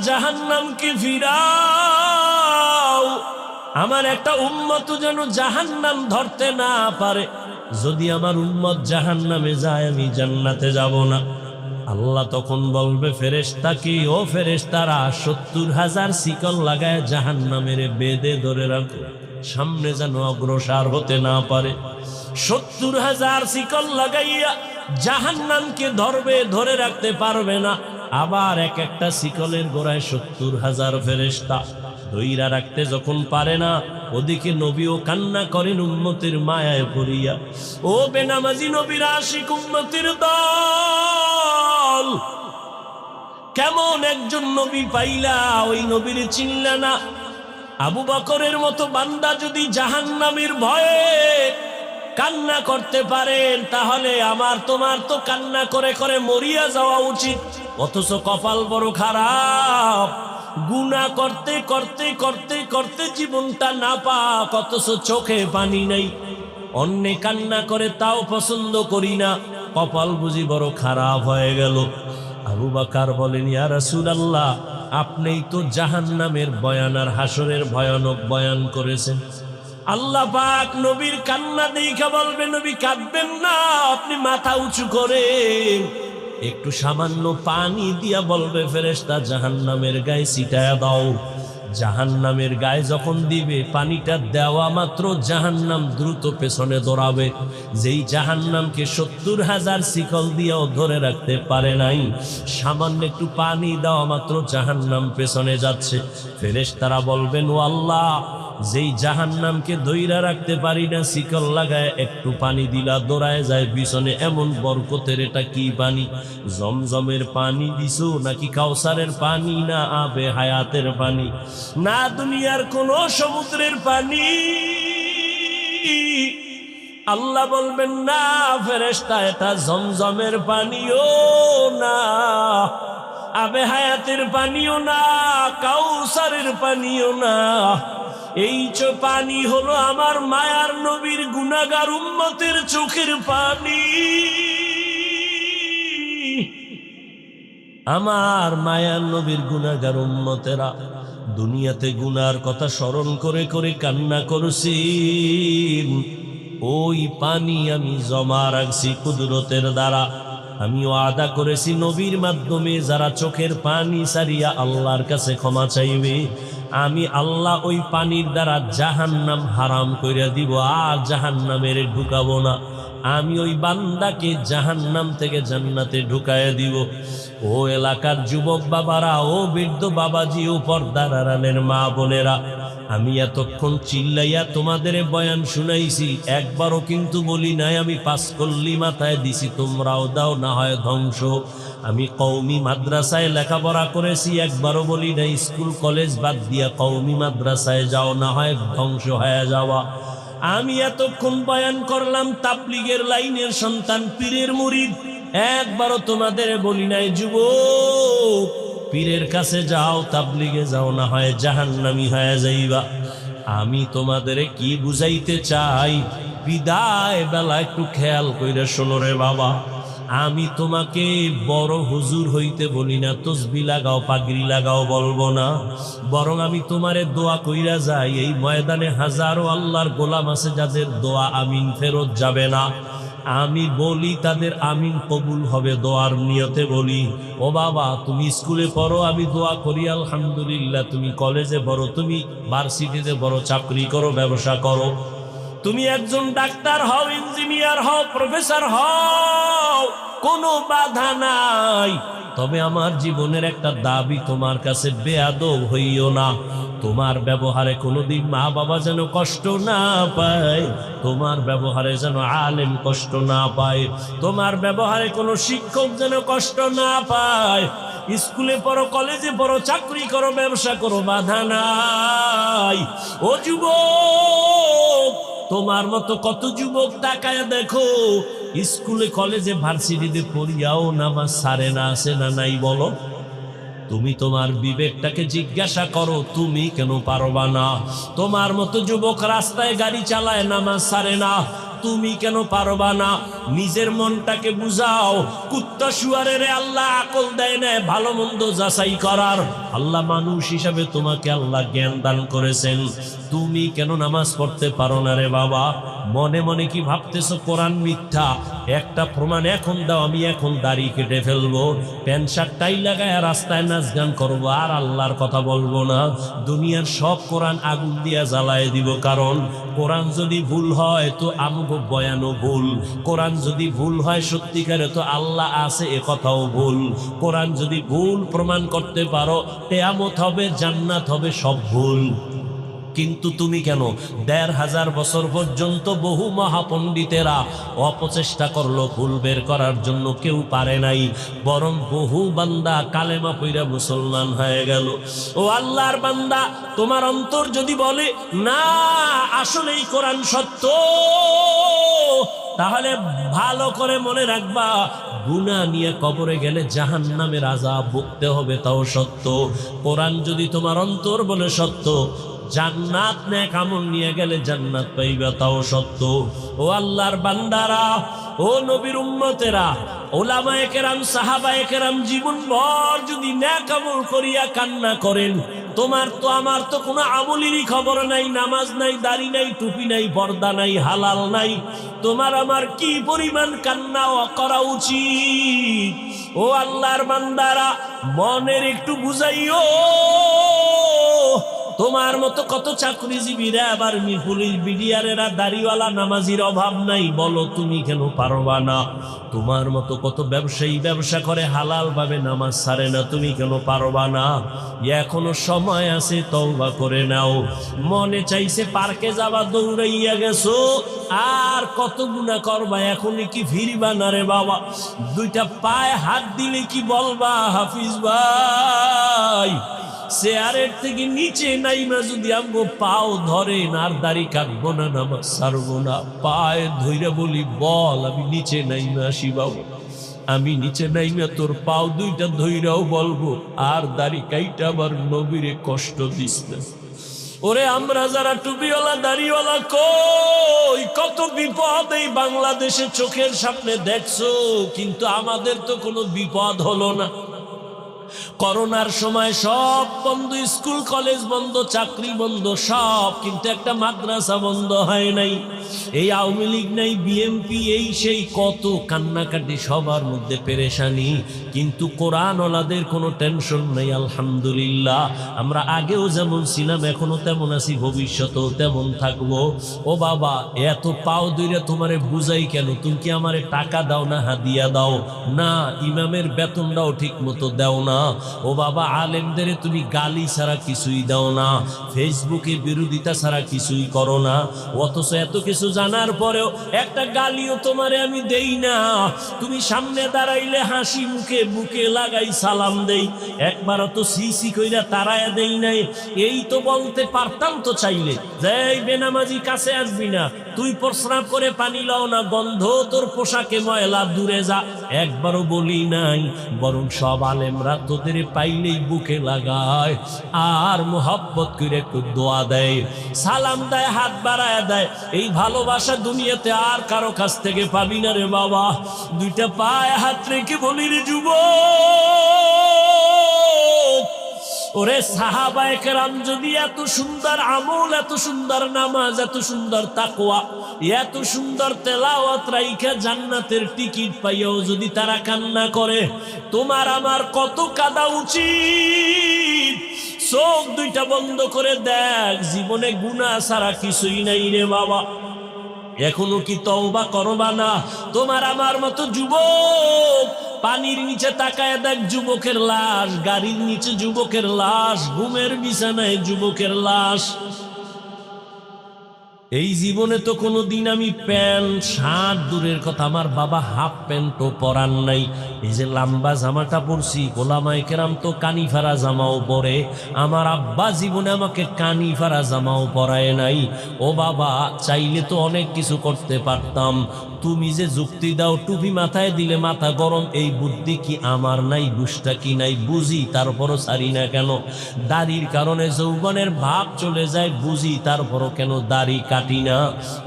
জাহান্নামকে ফিরাও, আমার একটা উম্মত যেন জাহান্নাম ধরতে না পারে। যদি আমার উম্মত জাহান্নামে যায় আমি জান্নাতে যাব না। আল্লাহ তখন বলবে ফেরেশতা কি, ও ফেরেশতারা 70,000 শিকল লাগায় জাহান্নামের বেঁধে ধরে রাখো, সামনে যেন অগ্রসর হতে না পারে। 70,000 শিকল লাগাইয়া জাহান্নামকে ধরবে, ধরে রাখতে পারবে না। আবার এক একটা শিকলের গোড়ায় 70,000 ফেরেশতা ধইরা রাখতে যখন পারে না, ওদিকে নবীও কান্না করেন উম্মতের মায়ায় পড়িয়া। ও বেনামাজি নবীর আশিক উম্মতের দল, কেমন একজন নবী পাইলা, ওই নবীর চিনলা না? আবু বকরের মতো বান্দা যদি জাহান্নামের ভয়ে কান্না করতে পারেন, তাহলে আমার তোমার তো কান্না করে করে মরিয়া যাওয়া উচিত। অথচ কপাল বড় খারাপ, গুনাহ করতে করতে করতে করতে জীবনটা নাপাক, অথচ চোখে পানি নাই। অন্যে কান্না করে তাও পছন্দ করি না, কপাল বুঝি বড় খারাপ হয়ে গেল। আবু বকর বলেন, ইয়া রাসূলুল্লাহ, আপনিই তো জাহান্নামের বয়ান আর হাসরের ভয়ানক বয়ান করেছেন। আল্লাহ পাক নবীর কান্না দেখে বলবে, নবী কাঁদবেন না, আপনি মাথা উঁচু করেন। একটু সামান্য পানি দিয়া বলবে ফেরেশতা জাহান্নামের গায়ে ছিটায়া দাও। জাহান্নামের গায়ে যখন দিবে, পানিটা দেওয়া মাত্র জাহান্নাম দ্রুত পেছনে দৌড়াবে। যেই জাহান্নামকে 70,000 শিকল দিয়েও ধরে রাখতে পারে নাই, সামান্য একটু পানি দেওয়া মাত্র জাহান্নাম পেছনে যাচ্ছে। ফেরেশতারা বলবেন, ও আল্লাহ, যেই জাহান্নামকে ধইরা রাখতে পারি না, শিকল লাগায় একটু পানি দিলা দৌড়ায় যায় পিছনে, এমন বরকতের এটা কি পানি? জমজমের পানি দিছো নাকি কাউসারের পানি, না আবে হায়াতের পানি, না দুনিয়ার কোন সমুদ্রের পানি? আল্লাহ বলবেন, না ফেরেশতা, এটা জমজমের পানিও না, আবে হায়াতের পানিও না, কাউসারের পানিও না। এই পানি হলো আমার মায়ার নবীর গুনাহগার উম্মতের চোখের পানি। আমার মায়ার নবীর গুনাহগার উম্মতেরা দুনিয়াতে গুনার কথা স্মরণ করে করে কান্না করছি, ওই পানি আমি জমা রাখছি কুদরতের দ্বারা। আমি ওয়াদা করেছি নবীর মাধ্যমে যারা চোখের পানি সারিয়া আল্লাহর কাছে ক্ষমা চাইবে, আমি আল্লাহ ওই পানির দ্বারা জাহান্নাম হারাম কইরা দিব, আর জাহান্নামের ঢুকাবো না। আমি ওই বান্দাকে জাহান্নাম থেকে জান্নাতে ঢুকাইয়া দিব। ও এলাকার যুবক বাবারা, ও বৃদ্ধ বাবাজি, ও পর্দার আড়ালের মা বোনেরা, আমি এতক্ষণ চিল্লাইয়া তোমাদের বয়ান শুনাইছি, একবারও কিন্তু বলি নাই আমি 5 কল্লি মাথায় দিছি তোমরাও দাও না হয় ধ্বংস। আমি কওমি মাদ্রাসায় লেখাপড়া করেছি, একবারও বলি নাই স্কুল কলেজ বাদ দিয়া কওমি মাদ্রাসায় যাও না হয় ধ্বংস হয়ে যাওয়া। আমি এতক্ষণ বয়ান করলাম তাবলীগের লাইনের সন্তান, পীরের মুরিদ, একবারও তোমাদের বলি নাই যুবক পীরের কাছে যাও, তাবলীগে যাও না হয় জাহান্নামী হয়ে যাইবা। আমি তোমাদের কি বুঝাইতে চাই, বিদায় বেলা একটু খেয়াল কইরা শোনো রে বাবা। আমি তোমাকে বড় হুজুর হইতে বলি না, তসবিহ লাগাও পাগড়ি লাগাও বলবো না, বরং আমি তোমারে দোয়া কইরা যাই। এই ময়দানে হাজারো আল্লাহর গোলাম আছে যাদের দোয়া আমিন ফেরত যাবে না, আমি বলি তাদের আমিন কবুল হবে, দোয়ার নিয়তে বলি। ও বাবা, তুমি স্কুলে পড়ো, আমি দোয়া করি আলহামদুলিল্লাহ। তুমি কলেজে পড়ো, তুমি ভার্সিটিতে পড়ো, চাকরি করো, ব্যবসা করো, তুমি একজন ডাক্তার হও, ইঞ্জিনিয়ার হও, প্রফেসর হও, কোনো বাধা নাই। তবে আমার জীবনের একটা দাবি তোমার কাছে, বেয়াদব হইও না। তোমার ব্যবহারে কোনোদিন মা বাবা যেন কষ্ট না পায়, তোমার ব্যবহারে যেন আলেম কষ্ট না পায়, তোমার ব্যবহারে কোনো শিক্ষক যেন কষ্ট না পায়। স্কুলে পড়ো, কলেজে পড়ো, চাকরি করো, ব্যবসা করো, বাধা নাই। ও যুবক, তোমার মতো কত যুবক তাকায় দেখো, স্কুলে কলেজে ভার্সিটিতে পড়িয়াও নামাজ সারে না, আছে না নাই বলো? তুমি তোমার বিবেকটাকে জিজ্ঞাসা করো, তুমি কেন পারবা না? তোমার মতো যুবক রাস্তায় গাড়ি চালায়, নামাজ সারে না, তুমি কেন পারবা না? নিজের মনটাকে বুঝাও। কুত্তা শুয়ারের আল্লাহ আকল দেয় না ভালো মন্দ যাচাই করার। আল্লাহ মানুষ হিসাবে তোমাকে আল্লাহ জ্ঞান দান করেছেন, তুমি কেন নামাজ পড়তে পারো না রে বাবা? মনে মনে কি ভাবতেছো কোরআন মিথ্যা? একটা প্রমাণ এখন দাও, আমি এখন দাড়ি কেটে ফেলবো, প্যান্ট শার্ট টাই লাগায় রাস্তায় নাচ গান করবো, আর আল্লাহর কথা বলবো না। দুনিয়ার সব কোরআন আগুন দিয়া জ্বালায় দিব। কারণ কোরআন যদি ভুল হয় তো আমগো বয়ানও ভুল, কোরআন যদি ভুল হয় সত্যিকারে তো আল্লাহ আছে এ কথাও ভুল। কোরআন যদি ভুল প্রমাণ করতে পারো, কিয়ামত হবে, জান্নাত হবে, সব ভুল। কিন্তু তুমি কেন? ১৫০০ বছর পর্যন্ত বহু মহাপণ্ডিতেরা অপচেষ্টা করলো ভুল বের করার জন্য, কেউ পারে নাই, বরং বহু বান্দা কালেমা পইরা মুসলমান হয়ে গেল। ও আল্লাহর বান্দা, তোমার অন্তর যদি বলে না আসলেই কোরআন সত্য, তাহলে ভালো করে মনে রাখবা, গুনাহ নিয়ে কবরে গেলে জাহান্নামের আযাব ভুগতে হবে, তাও সত্য। কোরআন যদি তোমার অন্তর বলে সত্য, জান্নাত নেক আমল নিয়ে গেলে জান্নাত পাইবা, তাও সত্য। ও আল্লাহর বান্দারা, ও নবীর উম্মতেরা, ওলামায়ে কেরাম, সাহাবায়ে কেরাম জীবনভর যদি নেক আমল করিয়া কান্না করেন, তোমার তো আমার তো কোনো আমলেরই খবর নাই, নামাজ নাই, দাড়ি নাই, টুপি নাই, পর্দা নাই, হালাল নাই, তোমার আমার কি পরিমাণ কান্না করা উচিত? ও আল্লাহর বান্দারা, মনের একটু বুঝাইও। তোমার মতো কত চাকরিজীবীরা, আবার পুলিশ, বিডিআরেরা, দাড়িওয়ালা, নামাজির অভাব নাই, বলো তুমি কেন পারবা না? তোমার মতো কত ব্যবসায়ী ব্যবসা করে হালাল ভাবে, নামাজ ছাড়ে না, তুমি কেন পারবা না? এখনো সময় আছে, তওবা করে নাও। মনে চাইছে পার্কে যাবা, দৌড়াইয়া গেছো, আর কত গুনাহ করবা, এখনই কি ফিরবা না রে বাবা? দুইটা পায়ে হাত দিলে কি বলবা, হাফিজ ভাই চেয়ারের থেকে নিচে নাইমা যদি আমগো পাও ধরেন, আর দাড়ি কাটবো না, নামাজ ছাড়বো না, পায়ে ধইরা বলি বল আমি নিচে নাইমা আসি বাবু, আমি নিচে নাইমা তোর পাও দুইটা ধইরাও বলবো, আর দাড়ি কাইটা আমার নবীরে কষ্ট দিস না। ওরে আমরা যারা টুপিওয়ালা দাড়িওয়ালা, কই কত বিপদ এই বাংলাদেশে চোখের সামনে দেখছো, কিন্তু আমাদের তো কোনো বিপদ হলো না। করোনার সময় সব বন্ধ, স্কুল কলেজ বন্ধ, চাকরি বন্ধ, সব, কিন্তু একটা মাদ্রাসা বন্ধ হয় নাই। এই আওয়ামী লীগ নাই, বিএনপি, এই সেই কত কান্নাকাটি, সবার মধ্যে পেরেশানি, কিন্তু কোরআনওয়ালাদের কোনো টেনশন নেই। আলহামদুলিল্লাহ, আমরা আগেও যেমন ছিলাম এখনো তেমন আছি, ভবিষ্যতেও তেমন থাকবো। ও বাবা, এত পাও দইরা তোমারে বুঝাই কেন? তুমি কি আমারে টাকা দাও না হাদিয়া দাও? না, ইমামের বেতনটাও ঠিক মতো দাও না। ও বাবা, আলেমদের তুমি গালি ছাড়া কিছুই দাও না, ফেসবুকে বিরোধিতা ছাড়া কিছুই করো না, অথচ এত কিছু জানার পরেও একটা গালিও তোমারে আমি দেই না। তুমি সামনে দাঁড়াইলে হাসি মুখে বুকে লাগাই সালাম দেই, একবারও তো সিসি কইরা তারায়া দেই নাই। এই তো বলতে পারতাম তো চাইলে, যে এই বেনামাজি কাছে আসবি না, তুই প্রস্রাব করে পানি লাও না, গন্ধ তোর পোশাকে ময়লা, দূরে যা, একবারও বলি নাই। বরং সব আলেমরা তোদের পাইলেই বুকে লাগায়, আর মোহাব্বত করে একটু দোয়া দেয়, সালাম দেয়, হাত বাড়ায় দেয়। এই ভালোবাসা দুনিয়াতে আর কারো কাছ থেকে পাবি না রে বাবা। দুইটা পায়ে হাত রেখে বলি রে যুবক, ওরে সাহাবায়ে কেরাম যদি এত সুন্দর আমল, এত সুন্দর নামাজ, এত সুন্দর তাকওয়া, এত সুন্দর তেলাওয়াত রাইখা জান্নাতের টিকিট পাইয়াও যদি তারা কান্না করে, তোমার আমার কত কাঁদা উচিত? চোখ দুইটা বন্ধ করে দেখ, জীবনে গুনাহ ছাড়া কিছুই নাই রে বাবা। এখনো কি তওবা করবা না? তোমার আমার মতো যুবক, পানির নিচে তাকায় দেখ যুবকের লাশ, গাড়ির নিচে যুবকের লাশ, ঘুমের বিছানায় যুবকের লাশ। এই জীবনে তো কোনোদিন আমি প্যান্ট শার্ট দূরের কথা, আমার বাবা হাফ প্যান্টও পরান নাই। এই যে লম্বা জামাটা পরছি, ওলামায়ে কেরাম তো কানি ফারা জামাও পরে, আমার আব্বা জীবনে আমাকে কানি ফারা জামাও পরায় নাই। ও বাবা, চাইলে তো অনেক কিছু করতে পারতাম। তুমি যে যুক্তি দাও টুপি মাথায় দিলে মাথা গরম, এই বুদ্ধি কি আমার নাই? বুঝটা কি নাই? বুঝি, তারপরও ছাড়ি না কেন? দাড়ির কারণে যৌবনের ভাব চলে যায়, বুঝি, তারপরও কেন দাড়ি কাটি না?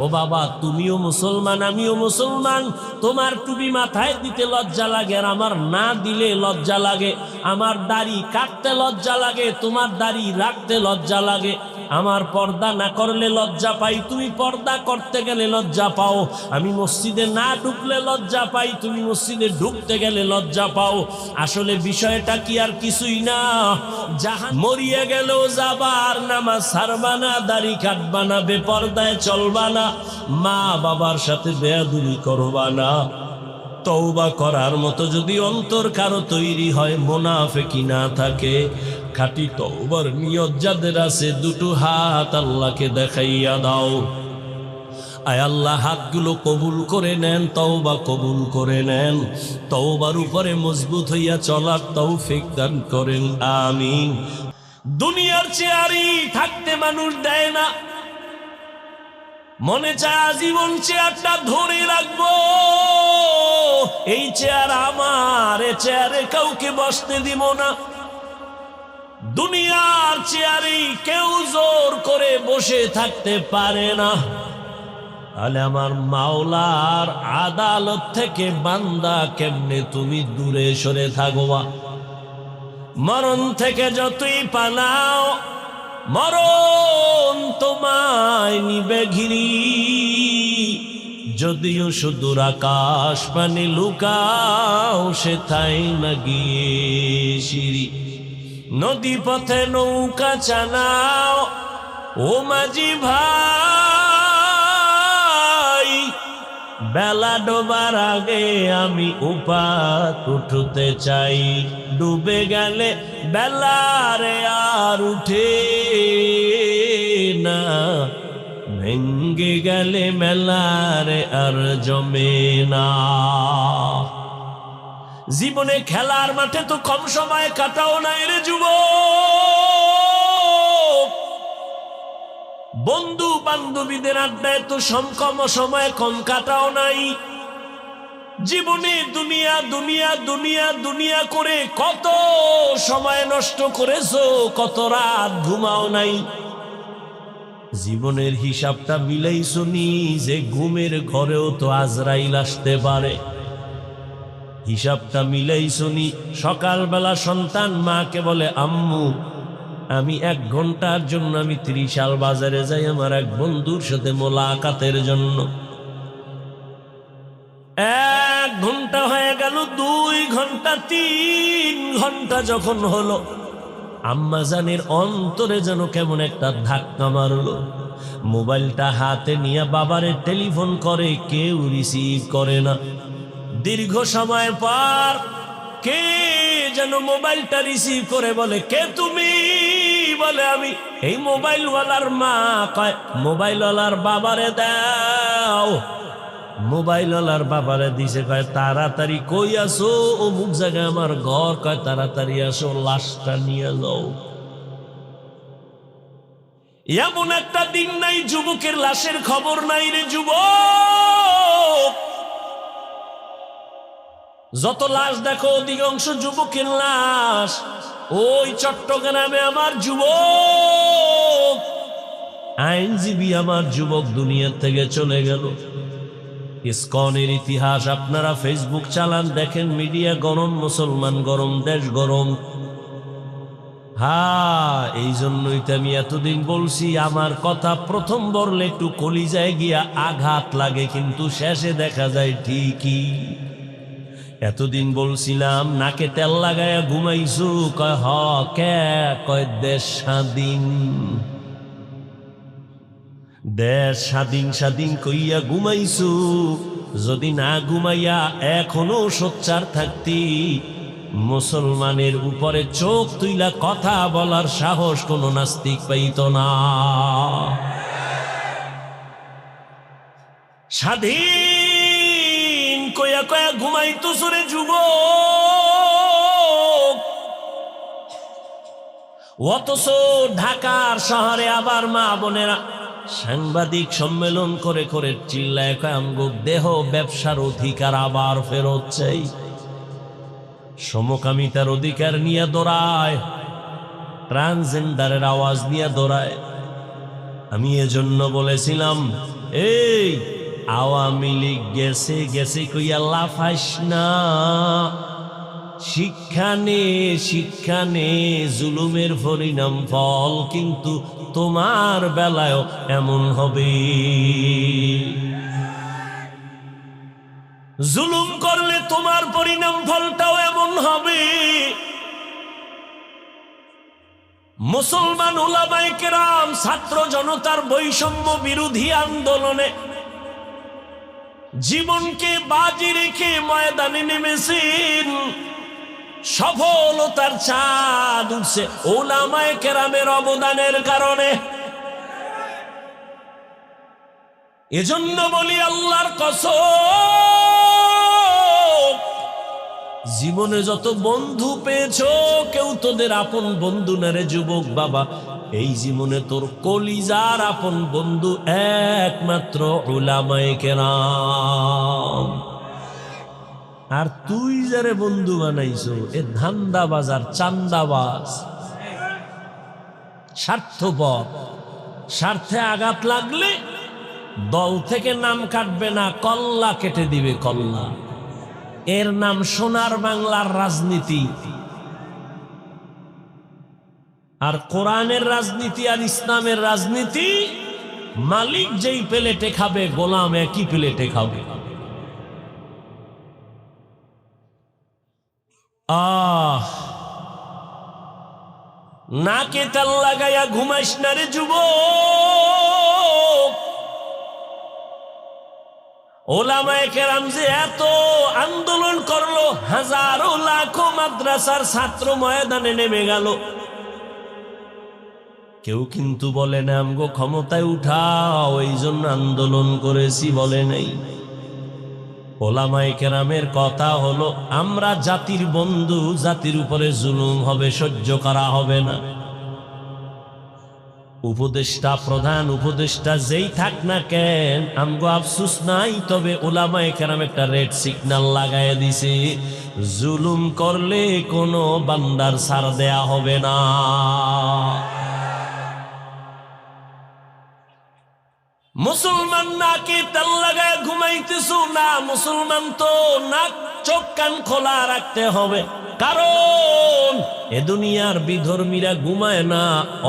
ও বাবা, তুমিও মুসলমান, আমিও মুসলমান। তোমার টুপি মাথায় দিতে লজ্জা লাগে আর আমার না দিলে লজ্জা লাগে। আমার দাড়ি কাটতে লজ্জা লাগে, তোমার দাড়ি রাখতে লজ্জা লাগে। আমার পর্দা না করলে লজ্জা পাই, তুমি পর্দা করতে গেলে লজ্জা পাও। আমি মসজিদে না ঢুকলে লজ্জা পাই, তুমি মসজিদে ঢুকতে গেলে লজ্জা পাও। আসলে বিষয়টা কি আর কিছুই না, জাহান মরিয়ে গেলেও যাবার, নামাজ ছাড়বা না, দাড়ি কাটবা না, বেপর্দায় চলবা না, মা বাবার সাথে বেয়াদবি করবা না। তওবা করার মতো যদি অন্তর কারো তৈরি হয়, মুনাফিকি না থাকে, খাঁটি তওবার নিয়ত যাদের আছে, দুটো হাত আল্লাহকে দেখাইয়া দাও। আয় আল্লাহ, হাতগুলো কবুল করে নেন, তওবা কবুল করে নেন। তওবার উপরে মজবুত হইয়া চলার তৌফিক দান করেন, আমিন। দুনিয়ার চেয়ারই থাকতে মানুষ দেয় না, মনে চায় আজীবন চেয়ারটা ধরে রাখবো, এই চেয়ার আমার, এ চেয়ারে কাউকে বসতে দিব না। দুনিয়ার চেয়ারে কেউ জোর করে বসে থাকতে পারে না। তাহলে আমার মাওলার আদালত থেকে বান্দা কেমনে তুমি দূরে সরে থাকবা? মরণ থেকে যতই পালাও, মরণ তোমায় নিবে ঘিরি। যদিও সুদূর আকাশ পানে লুকাও, সেথায় না গিয়ে সিঁড়ি। নদী পথে নৌকা চালাও, ও মাঝি ভাই, বেলা ডোবার আগে আমি উপাত উঠতে চাই। ডুবে গেলে বেলারে আর উঠে না, ভেঙ্গে গেলে মেলারে আর জমে না। জীবনে খেলার মাঠে তো কম সময় কাটাও নাই রে যুবক, বন্ধু বান্ধবীদের আড্ডায় তো কম সময় কম কাটাও নাই। জীবনে দুনিয়া দুনিয়া দুনিয়া দুনিয়া করে কত সময় নষ্ট করেছো, কত রাত ঘুমাও নাই। জীবনের হিসাবটা মিলাইছো নি যে ঘুমের ঘরেও তো আজরাইল আসতে পারে? হিসাবটা মিলাইছো নি? সকালবেলা সন্তান মাকে বলে, আম্মু আমি 1 ঘন্টার জন্য আমি 30 বাজারে যাই আমার এক বন্ধুর সাথে মোলাকাতের জন্য। 1 ঘন্টা হয়ে গেল, 2 ঘন্টা, 3 ঘন্টা যখন হলো, আম্মা জানের অন্তরে যেন কেমন একটা ধাক্কা মারলো। মোবাইলটা হাতে নিয়ে বাবারে টেলিফোন করে, কেউ রিসিভ করে না। দীর্ঘ সময় পর কে যেন মোবাইলটা রিসিভ করে বলে, কে তুমি? বলে আমি। এই মোবাইলওয়ালার মা কয়, মোবাইলওয়ালার বাবারে দাও। মোবাইলওয়ালার বাবারে দিছে, কয় তাড়াতাড়ি কই আসো, অমুক জায়গায় আমার ঘর, কয় তাড়াতাড়ি আসো, লাশটা নিয়ে যাও। এমন একটা দিন নাই যুবকের লাশের খবর নাই রে যুবক। যত লাশ দেখো অধিকাংশ যুবকের লাশ। ওই চট্টগ্রামে আমার যুবক, আইনজীবী আমার যুবক দুনিয়ার থেকে চলে গেল। ইসকনের ইতিহাস আপনারা ফেসবুক চালান, দেখেন, মিডিয়া গরম, মুসলমান গরম, দেশ গরম। এই জন্যই তো আমি এতদিন বলছি, আমার কথা প্রথম বললে একটু কলিজায় গিয়া আঘাত লাগে, কিন্তু শেষে দেখা যায় ঠিকই। এতদিন বলছিলাম নাকে তেল লাগায়া ঘুমাইছু, কয় হ, কে? কয় দেশ স্বাধীন, দেশ স্বাধীন স্বাধীন কইয়া ঘুমাইছু। যদি না ঘুমাইয়া এখনো সোচ্চার থাকতি, মুসলমানের উপরে চোখ তুইলা কথা বলার সাহস কোন নাস্তিক পাইত না। স্বাধীন কইয়া কয়া ঘুমাইতো সুরে যুবক। অথচ ঢাকার শহরে আবার মা বোনেরা সাংবাদিক সম্মেলন করে করে চিল্লায় কয় আমগো দেহ ব্যবসার অধিকার আবার ফেরত চাই, সমকামিতার অধিকার নিয়ে দৌড়ায়, ট্রান্সজেন্ডারের আওয়াজ নিয়ে দৌড়ায়। আমি এজন্য বলেছিলাম, এই আওয়ামী লীগ গেছে গেছে কইয়া লাফাইস না, শিক্ষা নে জুলুমের পরিণাম ফল কিন্তু তোমার বেলায়ও এমন হবে। জুলুম করলে তোমার পরিণাম ফলটাও এমন হবে। মুসলমান উলামায়ে কেরাম ছাত্র জনতার বৈষম্য বিরোধী আন্দোলনে জীবনকে বাজি রেখে ময়দানে নেমেছেন। সফলতার চাঁদ উঠছে উলামায়ে কেরামের অবদানের কারণে। এজন্য বলি আল্লাহর কসম, জীবনে যত বন্ধু পেয়েছো কেউ তোদের আপন বন্ধু না রে যুবক বাবা। এই জীবনে তোর কলিজার আপন বন্ধু একমাত্র উলামায়ে কেরাম। আর তুই যারে বন্ধু বানাইছো এ ধান্দাবাজ আর চান্দাবাজ, স্বার্থপর। স্বার্থে আঘাত লাগলে দল থেকে নাম কাটবে না, কল্লা কেটে দিবে কল্লা। এর নাম সোনার বাংলার রাজনীতি। আর কোরআনের রাজনীতি আর ইসলামের রাজনীতি, মালিক যেই প্লেটে খাবে গোলাম একই প্লেটে খাবে। নাকে তেল লাগাইয়া ঘুমাইস না রে যুবক। ওলামায়ে কেরাম যে এত আন্দোলন করলো, হাজারো লাখো মাদ্রাসার ছাত্র ময়দানে নেমে গেল, কেউ কিন্তু বলে না আমগো ক্ষমতায় উঠাও এই জন্য আন্দোলন করেছি, বলে নাই। ওলামায়ে কেরামের কথা হলো আমরা জাতির বন্ধু, জাতির উপরে জুলুম হবে সহ্য করা হবে না। উপদেষ্টা প্রধান উপদেষ্টা যেই থাক না কেন আমগো আফসুস নাই, তবে ওলামায়ে কেরাম একটা রেড সিগন্যাল লাগায় দিছে, জুলুম করলে কোনো বান্দার ছাড় দেয়া হবে না। মুসলমান নাকে তেল লাগায় ঘুমাইতেছো না, মুসলমান তো নাক চোখ কান খোলা রাখতে হবে, কারণ এ দুনিয়ার বিধর্মীরা ঘুমায় না,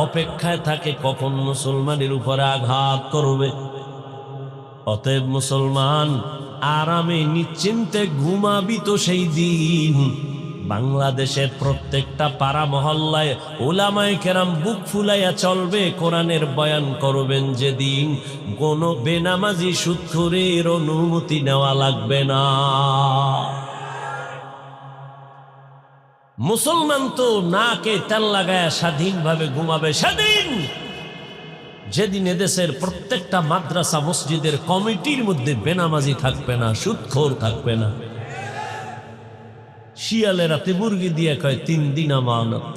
অপেক্ষায় থাকে কখন মুসলমানের উপরে আঘাত করবে। অতএব মুসলমান আরামে নিশ্চিন্তে ঘুমাবি তো সেই দিন বাংলাদেশের প্রত্যেকটা পাড়া মহল্লায় উলামায়ে কেরাম বুক ফুলাইয়া চলবে, কোরআনের বয়ান করবেন যেদিন কোনো বেনামাজি সুদখোরের অনুমতি নেওয়া লাগবে না। মুসলমান তো নাকে তেল লাগায় স্বাধীনভাবে ঘুমাবে সেদিন, যেদিন এদেশের প্রত্যেকটা মাদ্রাসা মসজিদের কমিটির মধ্যে বেনামাজি থাকবে না, সুদখোর থাকবে না। শিয়ালে রাতে মুরগি দিয়ে কয় 3 দিন আমানত,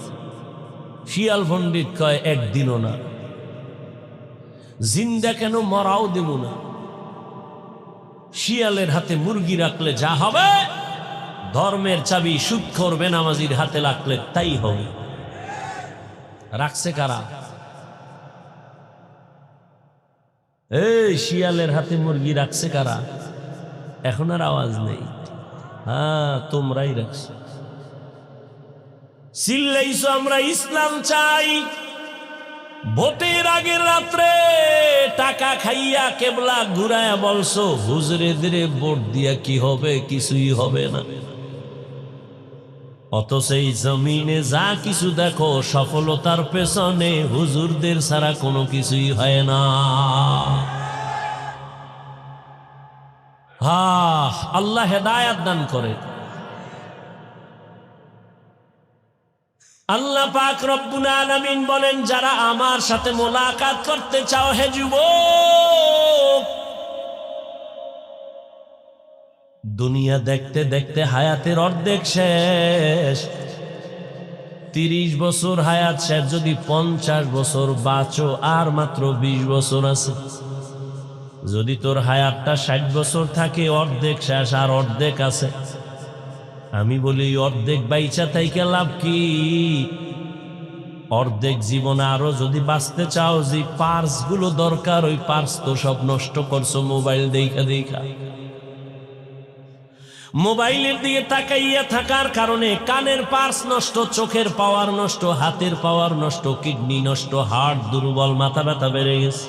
শিয়াল পণ্ডিত কয় 1 দিনও না। জিন্দা কেন মরাও দেব না। শিয়ালের হাতে মুরগি রাখলে যা হবে, ধর্মের চাবি সুদখোর বেনামাজির হাতে রাখলে তাই হবে। রাখছে কারা? এই শিয়ালের হাতে মুরগি রাখছে কারা? এখন আর আওয়াজ নেই। হ্যাঁ, তোমরাই রাখছো। চিল্লাইছো আমরা ইসলাম চাই, ভোটের আগের রাত্রে টাকা খাইয়া কেবলা ঘুরায়া বলছো হুজুরেদের ভোট দিয়া কি হবে, কিছুই হবে না। অথচ এই জমিনে যা কিছু দেখো সফলতার পেছনে হুজুরদের ছাড়া কোনো কিছুই হয় না। আল্লাহ হেদায়েত দান করে। আল্লাহ পাক রব্বুল আলামিন বলেন, যারা আমার সাথে মোলাকাত করতে চাও হে যুবক, দুনিয়া দেখতে দেখতে হায়াতের অর্ধেক শেষ। 30 বছর হায়াত শেষ, যদি 50 বছর বাঁচো আর মাত্র 20 বছর আছে। যদি তোর হায়াতটা 60 বছর থাকে, অর্ধেক শেষ আর অর্ধেক আছে। আমি বলি অর্ধেক বাইচা থাইকে লাভ কি? অর্ধেক জীবনে আরো যদি বাঁচতে চাও, যে পার্স গুলো দরকার ওই পার্স তো সব নষ্ট করছো মোবাইল দেখা দেখা। মোবাইলের দিকে তাকাইয়া থাকার কারণে কানের পার্স নষ্ট, চোখের পাওয়ার নষ্ট, হাতের পাওয়ার নষ্ট, কিডনি নষ্ট, হার্ট দুর্বল, মাথা ব্যথা বেড়ে গেছে।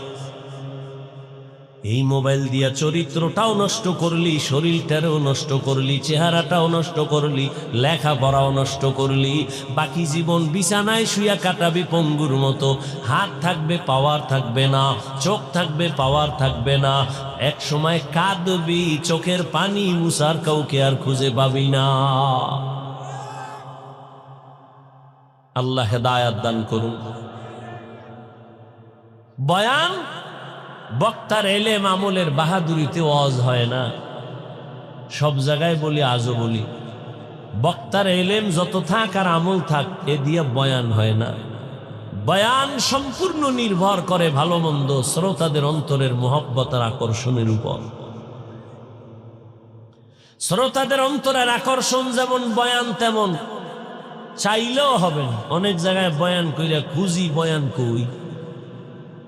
এই মোবাইল দিয়া চরিত্রটাও নষ্ট করলি, শরীরটাও নষ্ট করলি, চেহারাটাও নষ্ট করলি, লেখাপড়াও নষ্ট করলি। বাকি জীবন বিছানায় শুয়া কাটাবি পঙ্গুর মতো। হাত থাকবে পাওয়ার থাকবে না, চোখ থাকবে পাওয়ার থাকবে না। এক সময় কাঁদবি, চোখের পানি মুছার কাউকে আর খুঁজে পাবি না। আল্লাহ হেদায়াত দান করুন। বয়ান বক্তার এলেম আমলের বাহাদুরিতে ওয়াজ হয় না। সব জায়গায় বলি, আজও বলি, বক্তার এলেম যত থাক আর আমল থাক, এ দিয়ে বয়ান হয় না। বয়ান সম্পূর্ণ নির্ভর করে ভালো মন্দ শ্রোতাদের অন্তরের মহব্বত আর আকর্ষণের উপর। শ্রোতাদের অন্তরের আকর্ষণ যেমন, বয়ান তেমন। চাইলেও হবে না। অনেক জায়গায় বয়ান কইরা খুঁজি বয়ান কই,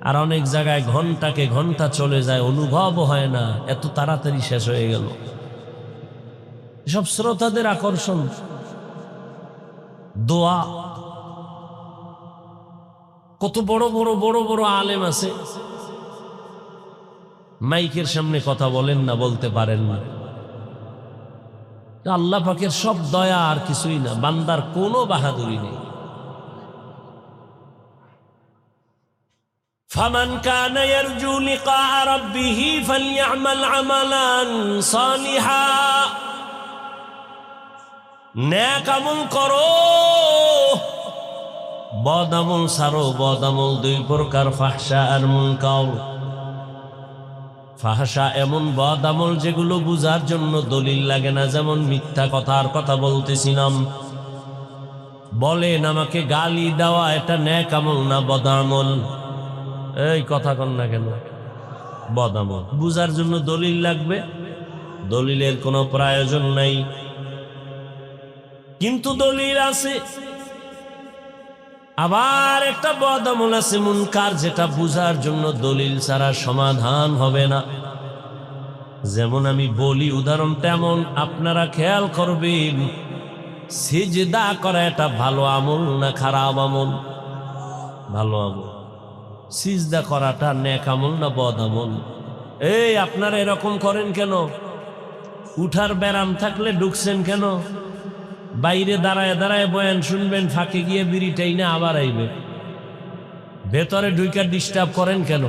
আর অনেক জায়গায় ঘন্টাকে ঘন্টা চলে যায়, অনুভব হয় না, এত তাড়াতাড়ি শেষ হয়ে গেল। সব শ্রোতাদের আকর্ষণ। দোয়া, কত বড় বড় বড় বড় আলেম আছে, মাইকের সামনে কথা বলেন না, বলতে পারেন না। আল্লাহ পাকের সব দয়া, আর কিছুই না, বান্দার কোনো বাহাদুরি নেই। فمن كان يرجو لقاء ربه فليعمل عملا صالحا। নেক আমল করো, বদ আমল ছাড়ো। বদ আমল দুই প্রকার, ফাহশা আর মুনকার। ফাহশা এমন বদ আমল যেগুলো বুঝার জন্য দলিল লাগে না, যেমন মিথ্যা কথার কথা বলতেছিলাম। বলেন আমাকে গালি দেওয়া এটা নেক আমল না বদ আমল? এই কথা কন না কেন? বদ আমল। বুঝার জন্য দলিল লাগবে, দলিলের কোনো প্রয়োজন নাই, কিন্তু দলিল আছে। আবার একটা বদ আমল আছে মুনকার, যেটা বুঝার জন্য দলিল ছাড়া সমাধান হবে না। যেমন আমি বলি, উদাহরণ তেমন। আপনারা খেয়াল করবেন, সিজদা করা এটা ভালো আমল না খারাপ আমল? ভালো আমল। সিজদা করাটা নেক আমল না বদ আমল? এই আপনারা এরকম করেন কেন? উঠার ব্যারাম থাকলে ঢুকছেন কেন? বাইরে দাঁড়ায় দাঁড়ায় বয়ান শুনবেন, ফাঁকে গিয়ে বিড়িটাই না আবার আইবে। ভেতরে ঢুইকা ডিস্টার্ব করেন কেন?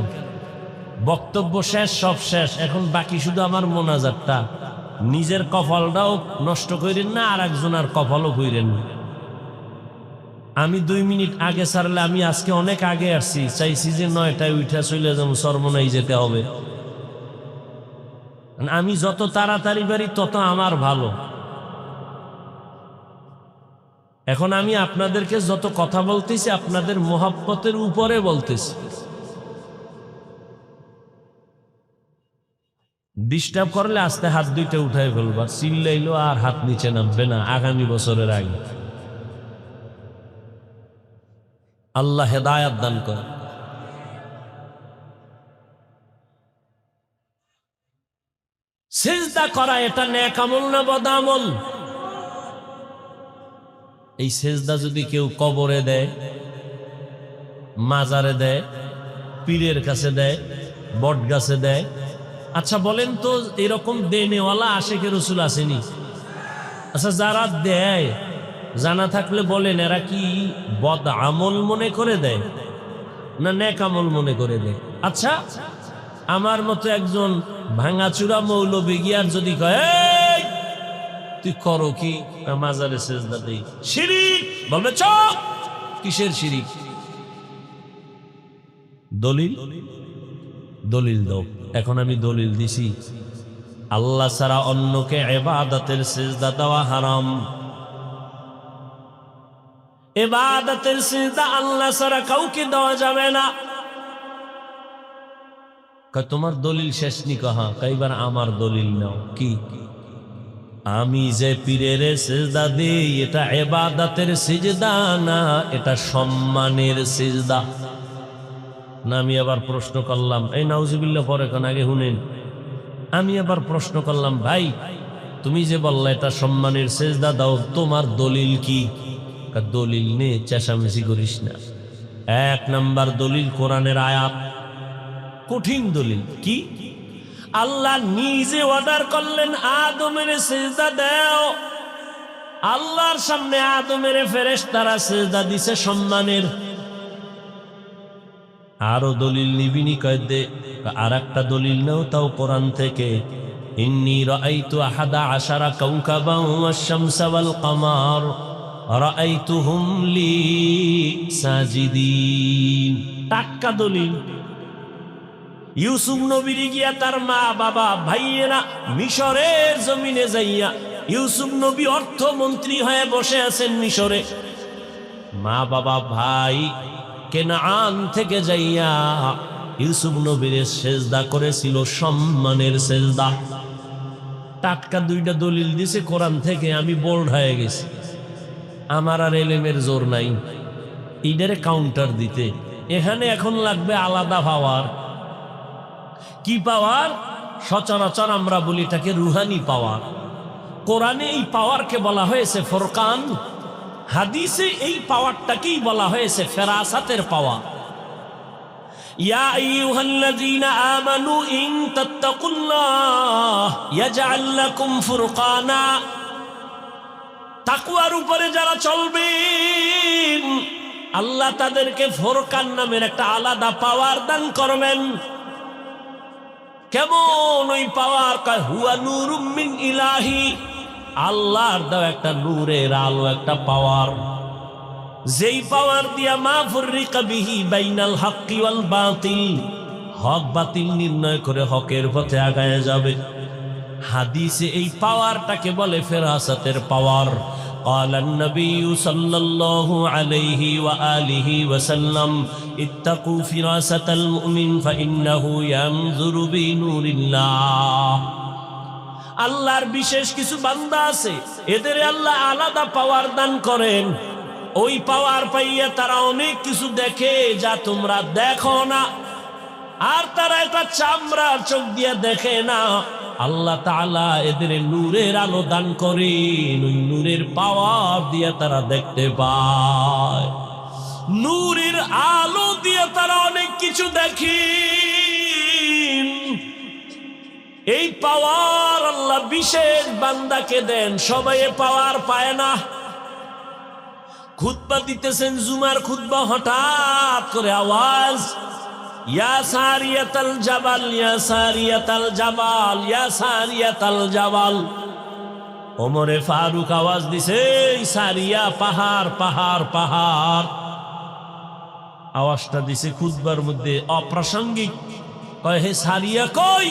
বক্তব্য শেষ, সব শেষ, এখন বাকি শুধু আমার মোনাজাতটা। নিজের কপালটাও নষ্ট করেন না, আর একজনের কপালও কইরেন না। আমি 2 মিনিট আগে ছাড়লে, আমি আজকে অনেক আগে আসছি, চাইছি যে 9টায় উঠা চলে যাবো, সর্বনাই যেতে হবে। আমি যত তাড়াতাড়ি পারি তত আমার ভালো। এখন আমি আপনাদেরকে যত কথা বলতেছি, আপনাদের মোহাব্বতের উপরে বলতেছি। ডিস্টার্ব করলে আস্তে হাত দুইটা উঠাই ফেলবার, চিল্লাইলো আর হাত নিচে নামবে না আগামী বছরের আগে। আল্লাহ হেদায়াত দান করে। সিজদা করা এটা নেক আমল না বদ আমল? এই সিজদা যদি কেউ কবরে দেয়, মাজারে দেয়, পীরের কাছে দেয়, বট গাছে দেয়, আচ্ছা বলেন তো, এরকম দেনেওয়ালা আশেকে রসুল আসেনি? আচ্ছা যারা দেয়, জানা থাকলে বলেন, এরা কি বদ আমল মনে করে দেয় না নেক আমল মনে করে দেয়? আচ্ছা আমার মতো একজন ভাঙাচুরা মৌলবি গিয়ার যদি কয়, তুই করো কি মাজারে সিজদা দেই, শিরিক, বলবে চুপ। কিসের শিরিক? দলিল, দলিল দাও। এখন আমি দলিল দিছি, আল্লাহ ছাড়া অন্যকে ইবাদতের সিজদা দেওয়া হারাম। ইবাদতের সিজদা আল্লাহ ছাড়া কাউকে দেওয়া যাবে না। তোমার দলিল শেষ নি কহা? কইবার আমার দলিল নাও। কি? আমি যে পীরের সিজদা দেই এটা ইবাদতের সিজদা না, এটা সম্মানের সিজদা না। আমি আবার প্রশ্ন করলাম, এই নাউজুবিল্লাহ পরে কোন আগে শুনেন, আমি আবার প্রশ্ন করলাম, ভাই তুমি যে বললা এটা সম্মানের সিজদা দাও, তোমার দলিল কি? দলিল নে, চেঁচামেচি করিস না। এক নাম্বার দলিল কোরআনের আয়াত, কঠিন দলিল। কি? আল্লাহ নিজে অর্ডার করলেন আদমের সিজদা দাও। আল্লাহর সামনে আদমের ফেরেশতারা সিজদা দিছে সম্মানের। আরো দলিল নিবিনি কয় দে। আর একটা দলিল নাও, তাও কোরআন থেকে। ইন্নী রাআইতু আহাদা আশারা কাওকাবান ওয়াশ-শামসা ওয়াল কামার রাআইতুহুম লি সাজিদিন। টাক্কা দলিল। ইউসুফ নবীর গিয়া তার মা বাবা ভাইয়েরা মিশরের জমিনে যাইয়া, ইউসুফ নবী অর্থমন্ত্রী হয়ে বসে আছেন মিশরে। মা বাবা ভাই কেনান থেকে যাইয়া ইউসুফ নবীর সেজদা করেছিল সম্মানের সেজদা। টাটকা দুইটা দলিল দিছে কোরআন থেকে। আমি বোল্ড হয়ে গেছি, আমার আর এলেমের জোর নাই ইডারে কাউন্টার দিতে। এখানে এখন লাগবে আলাদা পাওয়ার। কি পাওয়ার? সচরাচর আমরা বলি এটাকে রুহানি পাওয়ার। কোরআনে এই পাওয়ারকে বলা হয়েছে ফুরকান, হাদিসে এই পাওয়ারটাকেই বলা হয়েছে ফেরাসাতের পাওয়ার। ইয়া আইয়ুহাল্লাযীনা আমানু ইন তাত্তাকুল্লাহ ইয়াজআল লাকুম ফুরকানা। তাকওয়ার উপরে যারা চলবেন আল্লাহ তাদেরকে ফুরকান নামের একটা আলাদা পাওয়ার দান করবেন। কেমন ওই পাওয়ার? কয় হুয়া নূরুম মিন ইলাহি, আল্লাহর দাও একটা নূরের আলো, একটা পাওয়ার, যেই পাওয়ার দিয়া মা ফুররিকা বিহি বাইনাল হাক্কি ওয়াল বাতিল, হক বাতিল নির্ণয় করে হকের পথে আগায় যাবে। হাদিসে এই পাওয়ারটাকে বলে ফেরাসাতের পাওয়ার। قال النبي صلى الله عليه وآله وسلم اتقوا فراسة المؤمن فإنه ينظر بنور الله। আল্লাহর বিশেষ কিছু বান্দা আছে, এদের আল্লাহ আলাদা পাওয়ার দান করেন। ওই পাওয়ার পাইয়া তারা অনেক কিছু দেখে যা তোমরা দেখো না। আর তারা এটা চামড়ার চোখ দিয়ে দেখে না। আল্লাহ তাআলা এদের নূরের আলো দান করেন, ওই নূরের পাওয়ার দিয়ে তারা দেখতে পায়। নূরের আলো দিয়ে তারা অনেক কিছু দেখে। এই পাওয়ার আল্লাহ বিশেষ বান্দাকে দেন, সবাই পাওয়ার পায় না। খুতবা দিতেছেন, জুমার খুতবা, হঠাৎ করে আওয়াজ, ইয়া সারিয়াতাল জাবাল, ইয়া সারিয়াতাল জাবাল, ইয়া সারিয়াতাল জাবাল। ওমরে ফারুক আওয়াজ দিছে, সারিয়া পাহাড়, পাহাড়, পাহাড়। আওয়াজটা দিছে খুতবার মধ্যে অপ্রাসঙ্গিক। কয় হে সারিয়া কই?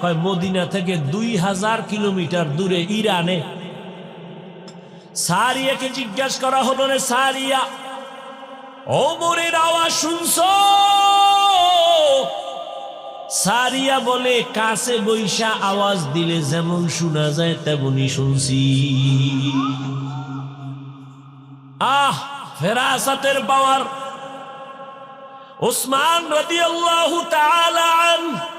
কয় মদিনা থেকে 2000 কিলোমিটার দূরে ইরানে। সারিয়াকে জিজ্ঞাসা করা হলো, রে সারিয়া, ওমরের আওয়াজ শুনছো? সারিয়া বলে, কাছে বৈশা আওয়াজ দিলে যেমন শোনা যায় তেমনই শুনছি। আহ, ফেরাসাতের পাওয়ার। উসমান রাদিয়াল্লাহু তাআলা আনহু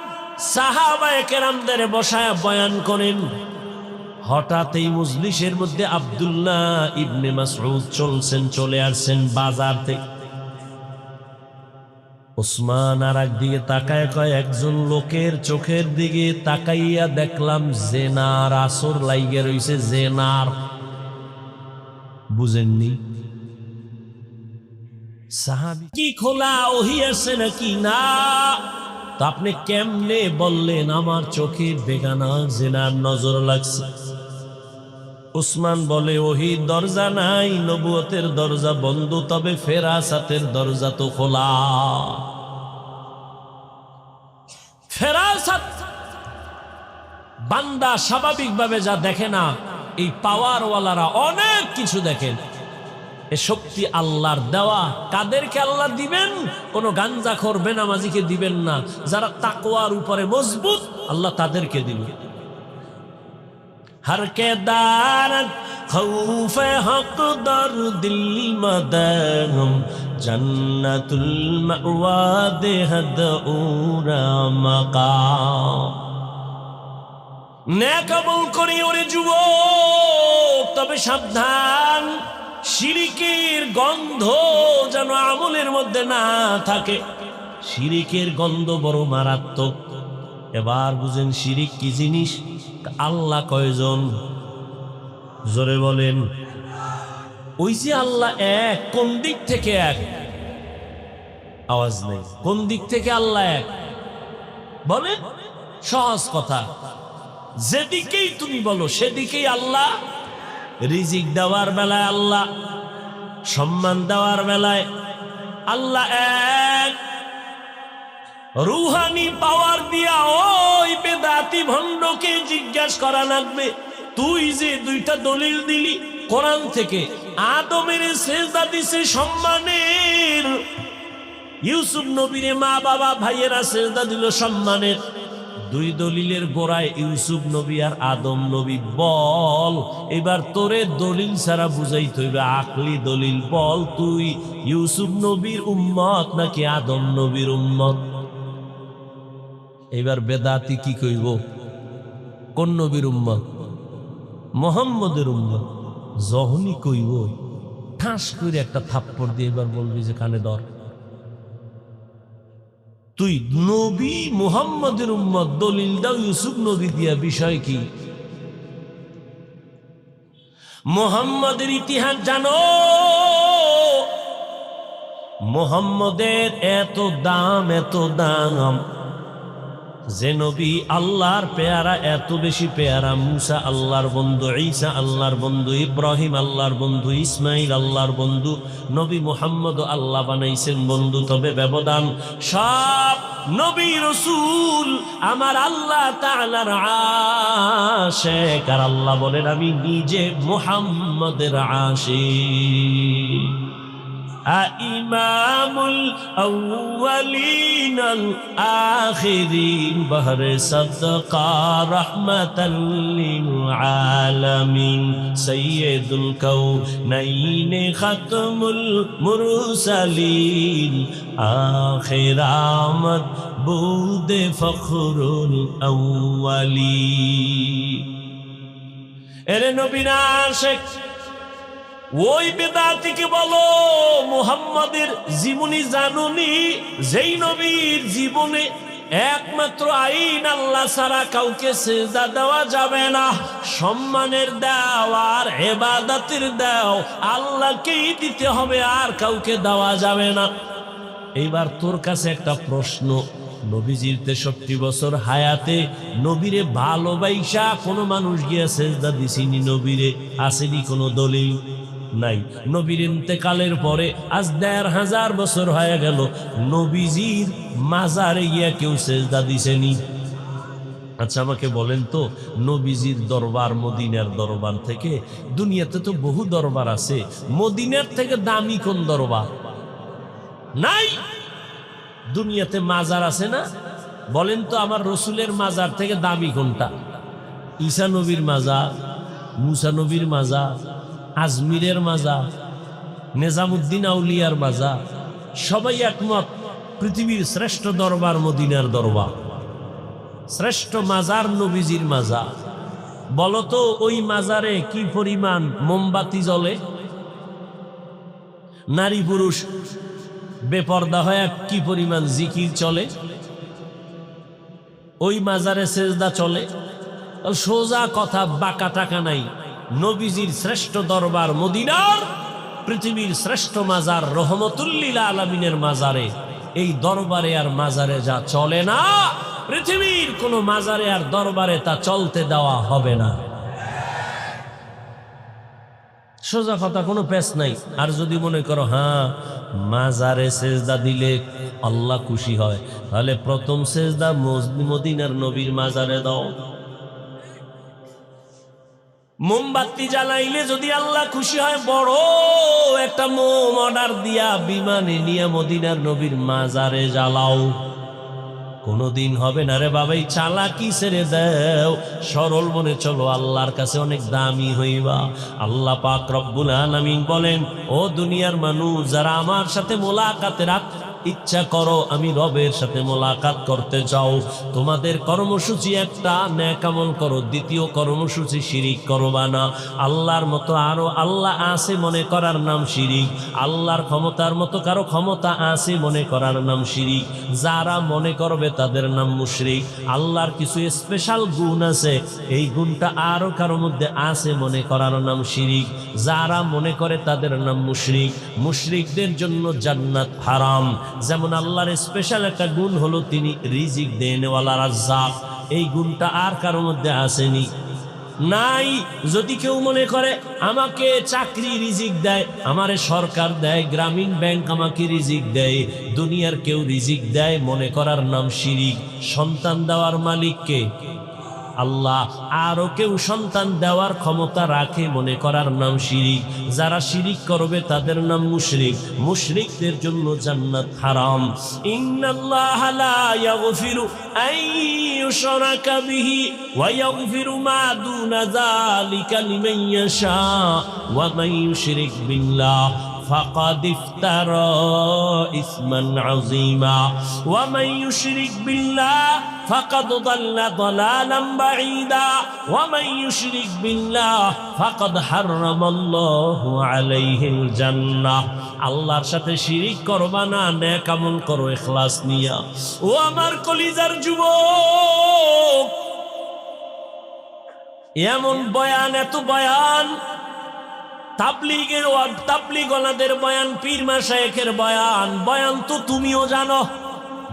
সাহাবায়ে কেরামদের বসায় বয়ান করেন। হঠাৎ এই মজলিসের মধ্যে আব্দুল্লাহ ইবনে মাসউদ চলে আসছেন বাজার থেকে। উসমান আর একদিকে তাকায়, কয় একজন লোকের চোখের দিকে তাকাইয়া দেখলাম জেনার আসর লাইগে রইছে। জেনার বুঝেননি? সাহাবী কি খোলা ওহী আছে নাকি? না। তো আপনি কেমনে বললেন আমার চোখে বেগানা জেনার নজর লাগছে? উসমান বলে, ওহীর দরজা নাই, নবুয়তের দরজা বন্ধ, তবে ফেরাসাতের দরজা তো খোলা। ফেরাসাত বান্দা স্বাভাবিকভাবে যা দেখে না, এই পাওয়ারওয়ালারা অনেক কিছু দেখেন। এ শক্তি আল্লাহর দেওয়া। কাদেরকে আল্লাহ দিবেন? কোন গাঞ্জাখোর বেনামাজিকে দিবেন না। যারা তাকওয়ার উপরে মজবুত, আল্লাহ তাদেরকে দিবেন। हर के दारत खौफ हक दर दिल मदम जन्नतुल मअवा देहद उरा मकाम। नेक আমল করি ওরে যুবক, তবে সাবধান, শিরিকের গন্ধ যেন আমলের মধ্যে না থাকে। শিরিকের গন্ধ বড় মারাত্মক। এবার বুঝেন শিরিক কি জিনিস। আল্লাহ কয়জন? জোরে বলেন। ওই যে আল্লাহ এক, কোন দিক থেকে এক? আওয়াজ নেই। কোন দিক থেকে আল্লাহ এক বলেন? সহজ কথা, যেদিকেই তুমি বলো সেদিকেই আল্লাহ। রিজিক দেওয়ার বেলায় আল্লাহ, সম্মান দেওয়ার বেলায় আল্লাহ এক। রুহানি পাওয়ার দিয়া ওই বেদাতি ভণ্ডকে জিজ্ঞাসা করা লাগবে, তুই যে দুইটা দলিল দিলি কোরআন থেকে, আদমের সেজদা দিছে সম্মানের, ইউসুফ নবীরে মা বাবা ভাইয়েরা সেজদা দিল সম্মানের, দুই দলিলের গোড়ায় ইউসুফ নবী আর আদম নবী। বল এবার তোরে দলিল ছাড়া বুঝাইতে হইবে, আকলি দলিল। বল তুই ইউসুফ নবীর উম্মত নাকি আদম নবীর উম্মত? এবার বেদাতি কি কইব? কোন নবীর উম্মত? মুহাম্মদের উম্মত। যখনই কইব ঠাস করে একটা থাপ্পড় দিয়ে এবার বলবি যে কানে ধর, তুই নবী মুহাম্মদের উম্মত, দলিল দাও ইউসুফ নবী দিয়া। বিষয় কি? মুহাম্মদের ইতিহাস জানো? মুহাম্মদের এত দাম, এত দাম যে নবী আল্লাহর পেয়ারা, এত বেশি পেয়ারা। মুসা আল্লাহর বন্ধু, ঈসা আল্লাহর বন্ধু, ইব্রাহিম আল্লাহর বন্ধু, ইসমাইল আল্লাহর বন্ধু, নবী মুহাম্মদ আল্লাহ বানাইছেন বন্ধু। তবে ব্যবধান, সব নবী রাসূল আমার আল্লাহ তাআলার আশিক। আর আল্লাহ বলেন আমি নিজে মুহাম্মদের আশিক। ইমামুল আউয়ালিনাল আখিরিন বহরে সাদকা রাহমাতাল লিল আলামিন সাইয়্যিদুল কাউনাইন খাতমুল মুরসালিন আখির আমদ বুদে ফখরুল আউয়ালিন। এরে নবীর আশিক ওই বেদাতিকে বলো, মুহাম্মাদের জীবনী জানুনি? যেই নবীর জীবনে একমাত্র আইন আল্লাহ ছাড়া কাউকে সেজদা দেওয়া যাবে না। সম্মানের দাও আর ইবাদতের দাও আল্লাহকেই দিতে হবে, আর কাউকে দেওয়া যাবে না। এইবার তোর কাছে একটা প্রশ্ন, নবীজির 63 বছর হায়াতে নবীরে ভালোবাসা কোনো মানুষ গিয়া সেজদা দিছিনি নবীরে? আসেনি কোনো দলিল? নাই। নবীর ইন্তেকালের পরে আজ ১৫০০ বছর হয়ে গেল, নবীজির মাজারে গিয়া কেউ সেজদা দিছেনি? আচ্ছা আমাকে বলেন তো, নবীজির দরবার মদিনার দরবার থেকে, দুনিয়াতে তো বহু দরবার আছে, মদিনার থেকে দামি কোন দরবার? নাই। দুনিয়াতে মাজার আছে না? বলেন তো আমার রসুলের মাজার থেকে দামি কোনটা? ঈসা নবীর মাজার, মুসা নবীর মাজার, আজমিরের মাজার, নিজামুদ্দিন আউলিয়ার মাজার, সবাই একমত পৃথিবীর শ্রেষ্ঠ দরবার মদিনার দরবার, শ্রেষ্ঠ মাজার নবীজির মাজার। বলতো ওই মাজারে কি পরিমাণ মোমবাতি জ্বলে? নারী পুরুষ বেপর্দা হয়ে কি পরিমাণ জিকির চলে? ওই মাজারে সেজদা চলে? সোজা কথা, বাঁকা টাকা নাই। নবীজির শ্রেষ্ঠ দরবার মদিনার, পৃথিবীর শ্রেষ্ঠ মাজার রহমতুল লিল আলামিনের মাজারে, এই দরবারে আর মাজারে যা চলে না, পৃথিবীর কোন মাজারে আর দরবারে তা চলতে দেওয়া হবে না। সোজা কথা, কোনো পেশ নাই। আর যদি মনে করো হ্যাঁ মাজারে সেজদা দিলে আল্লাহ খুশি হয়, তাহলে প্রথম সেজদা মদিনার নবীর মাজারে দাও। মোমবাতি জ্বালাইলে যদি আল্লাহ খুশি হয়, বড় একটা মোম অর্ডার দিয়া বিমানে নিয়ে মদিনার নবীর মাজারে জ্বালাও। কোনদিন হবে না রে বাবা, এই চালাকি ছেড়ে দাও, সরল মনে চলো, আল্লাহর কাছে অনেক দামি হইবা। আল্লাহ পাক রব্বুল আলামিন বলেন, ও দুনিয়ার মানুষ যারা আমার সাথে মোলাকাতের ইচ্ছা করো, আমি রবের সাথে মোলাকাত করতে চাও, তোমাদের কর্মসূচি একটা, নেক আমল করো। দ্বিতীয় কর্মসূচি শিরিক করবা না। আল্লাহর মতো আরো আল্লাহ আছে মনে করার নাম শিরিক। আল্লাহর ক্ষমতার মতো কারো ক্ষমতা আছে মনে করার নাম শিরিক। যারা মনে করবে তাদের নাম মুশরিক। আল্লাহর কিছু স্পেশাল গুণ আছে, এই গুণটা আরো কারো মধ্যে আছে মনে করার নাম শিরিক। যারা মনে করে তাদের নাম মুশরিক। মুশরিকদের জন্য জান্নাত হারাম। যেমন আল্লাহর স্পেশাল একটা গুণ হলো তিনি রিজিক দেনওয়ালা রাজ্জাক। এই গুণটা আর কারোর মধ্যে আসেনি, নাই। যদি কেউ মনে করে আমাকে চাকরি রিজিক দেয়, আমারে সরকার দেয়, গ্রামীণ ব্যাংক আমাকে রিজিক দেয়, দুনিয়ার কেউ রিজিক দেয়, মনে করার নাম শিরিক। সন্তান দেওয়ার মালিক কে? আল্লাহ। আরো কেউ সন্তান দেওয়ার ক্ষমতা রাখে মনে করার নাম শিরিক। যারা শিরিক করবে তাদের নাম মুশরিক। মুশরিকদের জন্য জান্নাত হারাম। ইন্নাল্লাহা লা ইয়াগফিরু আন ইউশরাকা বিহি ওয়া ইয়াগফিরু মা দুনা যালিকা লিমান ইয়াশা ওয়া মান ইউশরিক বিল্লাহ فقد افترى إثما عظيما ومن يشرك بالله فقد ضل ضلالا بعيدا ومن يشرك بالله فقد حرم الله عليه الجنة আল্লাহর সাথে শিরিক করবা না, নেক আমল করো ইখলাস নিয়া। ও আমার কলিজার যুবক, এমন বয়ান, এত বয়ান, তাবলীগওয়ালাদের বয়ান, পীর মাশায়েখের বয়ান, বয়ান তো তুমিও জানো।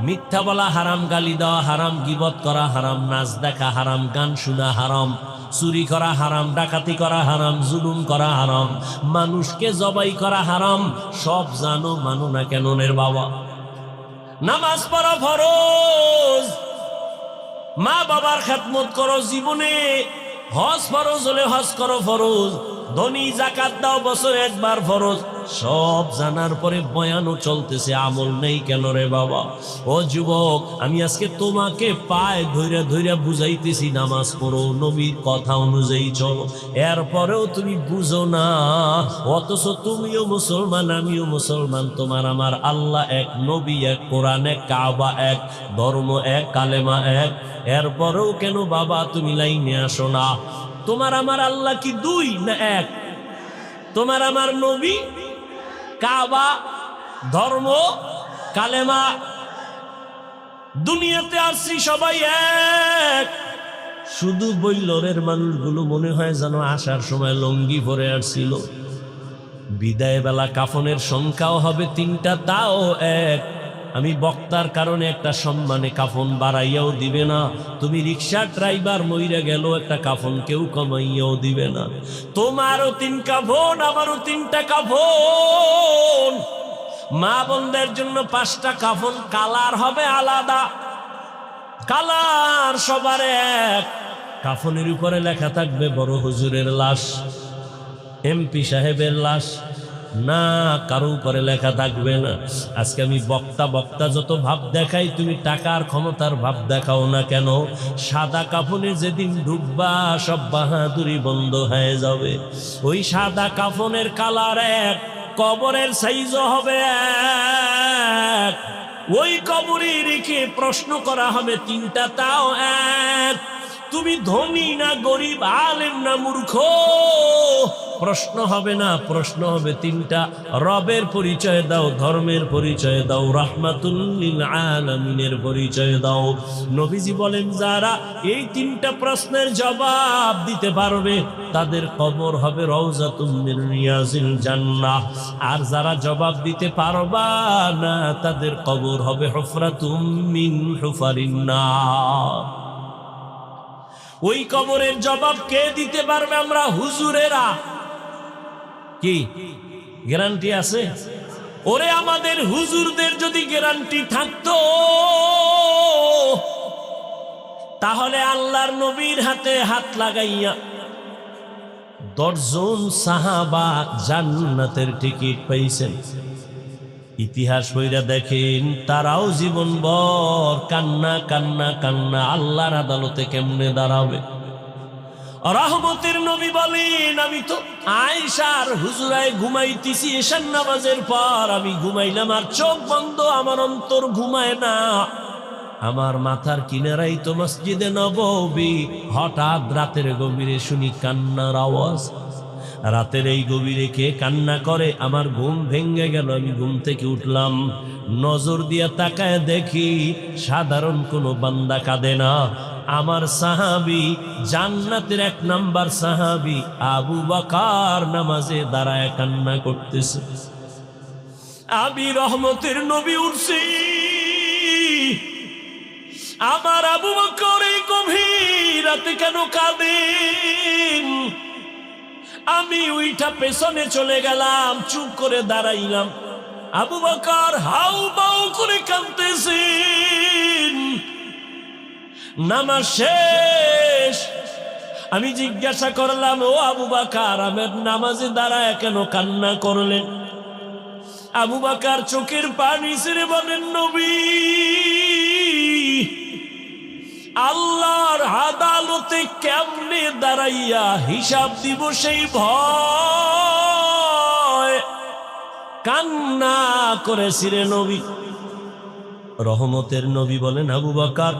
মিথ্যা বলা হারাম, গালি দেওয়া হারাম, গীবত করা হারাম, নাচ দেখা হারাম, গান শোনা হারাম, চুরি করা হারাম, ডাকাতি করা হারাম, জুলুম করা হারাম, মানুষকে জবাই করা হারাম। সব জানো, মানো না কেন রে বাবা? নামাজ পড়া ফরজ, মা বাবার খেদমত করো জীবনে, হজ ফরজ হলে হজ করো ফরজ, ধনী যাকাত দাও বছরে একবার ফরজ। সব জানার পরে বয়ানও চলতেছে, আমল নেই কেন রে বাবা? ও যুবক, আমি আজকে তোমাকে পায়ে ধইরা ধইরা বুঝাইতেছি নামাজ পড়ো, নবীর কথা অনুযায়ী চলো, এরপরেও তুমি বুঝো না। অথচ তুমিও মুসলমান, আমিও মুসলমান, তোমার আমার আল্লাহ এক, নবী এক, কোরআন এক, কাবা এক, ধর্ম এক, কালেমা এক। এরপরেও কেন বাবা তুমি লাইনে আসো না? তোমার আমার আল্লাহ কি দুই না এক? তোমার আমার নবী, কাবা, ধর্ম, কালেমা, দুনিয়াতে আসছি সবাই এক। শুধু বৈলরের মানুষগুলো মনে হয় যেন আসার সময় লঙ্গি পরে আসছিল। বিদায় বেলা কাফনের সংখ্যাও হবে 3টা, তাও এক। আমি বক্তার কারণে একটা সম্মানে কাফন বাড়াইয়াও দিবে না। তুমি রিক্সা ড্রাইভার মইরা গেল, একটা কাফন কেউ কমাইয়াও দিবে না। তোমারও 3 কাফন, আমারও 3টা কাফন। মা বোনদের জন্য 5টা কাফন, কালার হবে আলাদা, কালার সবার এক। কাফনের উপরে লেখা থাকবে বড় হুজুরের লাশ, এমপি সাহেবের লাশ, না কারো উপরে লেখা থাকবে না। আজকে আমি বক্তা যত ভাব দেখাই, তুমি টাকার ক্ষমতার ভাব দেখাও না কেন? সাদা কাফনে যেদিন ঢুকবা সব বাহাদুরি বন্ধ হয়ে যাবে। ওই সাদা কাফনের কালার এক, কবরের সাইজও হবে এক। ওই কবরে রেখে প্রশ্ন করা হবে 3টা, তাও এক। তুমি ধনী না গরিব, আলেম না মূর্খ, প্রশ্ন হবে না, প্রশ্ন হবে 3টা। রবের পরিচয় দাও, ধর্মের পরিচয় দাও, রাহমাতুল লিল আলামিনের পরিচয় দাও। নবীজি বলেন, যারা এই 3টা প্রশ্নের জবাব দিতে পারবে তাদের কবর হবে রওজাতুম মিন রিয়াজিল জান্নাহ। আর যারা জবাব দিতে পারবা না তাদের কবর হবে হুফরাতুম মিন হুফারিন নার। ওই কবরের জবাব কে দিতে পারবে? আমরা হুজুরেরা। কি গ্যারান্টি আছে? ওরে আমাদের হুজুরদের যদি গ্যারান্টি থাকতো তাহলে আল্লাহর নবীর হাতে হাত লাগাইয়া 10 জন সাহাবা জান্নাতের টিকিট পাইছেন। ইতিহাস বইরা দেখেন তারাও জীবনভর কান্না কান্না কান্না, আল্লাহর আদালতে কেমনে দাঁড়াবে। রহমতের নবী বলেন, আমি তো আয়েশার হুজুরায় ঘুমাইতেছি এশার নামাজের পর, আমি ঘুমাইলাম আর চোখ বন্ধ, আমার অন্তর ঘুমায় না। আমার মাথার কিনারাই তো মসজিদে নববী, হঠাৎ রাতের গভীরে শুনি কান্নার আওয়াজ। রাতের এই গভীরে কে কান্না করে? আমার ঘুম ভেঙে গেল। আমি ঘুম থেকে উঠলাম, নজর দিয়ে তাকায় দেখি সাধারণ কোনো বান্দা কাঁদে না, আমার সাহাবী, জান্নাতের 1 নাম্বার সাহাবী আবু বকর নামাজে দাঁড়ায় কান্না করতেছে। আমি রহমতের নবী উঠছি, আমার আবু বকর এই গভীর রাতে কেন কাঁদেন? আমি ওইটা পেছনে চলে গেলাম, চুপ করে দাঁড়াইলাম। আবু বকর হাউ মাউ করে কাঁদতেছেন। নামাজ শেষ, আমি জিজ্ঞাসা করলাম, ও আবু বকর, আমার নামাজে দাঁড়ায় কেন কান্না করলেন? আবু বকর চোখের পানি ছেড়ে বলেন, নবী, আল্লাহর আদালতে কেমনে দাঁড়াইয়া হিসাব দিব সেই ভয় কান্না করেছি রে নবী। রহমতের নবী বলেন, আবু বকর,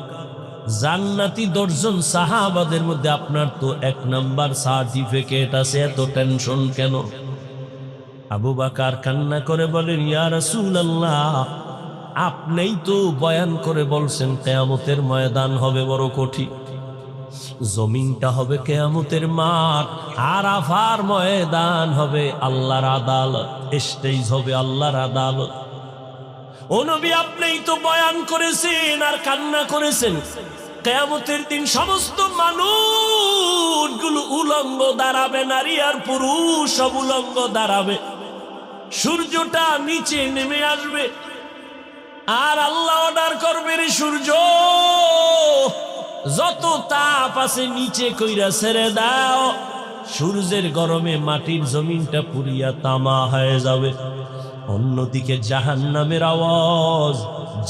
জান্নাতি 10 জন সাহাবাদের মধ্যে আপনার তো 1 নাম্বার সার্টিফিকেট আছে, এত টেনশন কেন? আবু বকর কান্না করে বলেন, ইয়া রাসূলুল্লাহ, আপনিই তো বয়ান করে বলছেন কিয়ামতের ময়দান হবে বড় কঠিন, জমিনটা হবে কিয়ামতের মাঠ, আরাফার ময়দান হবে আল্লাহর আদালত, স্টেজ হবে আল্লাহর আদালত। ও নবী, আপনিই তো বয়ান করেছেন আর কান্না করেছেন, কিয়ামতের দিন সমস্ত মানুষগুলো উলঙ্গ দাঁড়াবে, নারী আর পুরুষ সব উলঙ্গ দাঁড়াবে, সূর্যটা নিচে নেমে আসবে, আর আল্লাহ অর্ডার করবে, রে সূর্য, যত তাপ আছে নিচে কইরা ছেড়ে দাও। সূর্যের গরমে মাটির জমিনটা পুরিয়া তামা হয়ে যাবে। অন্যদিকে জাহান্নামের আওয়াজ,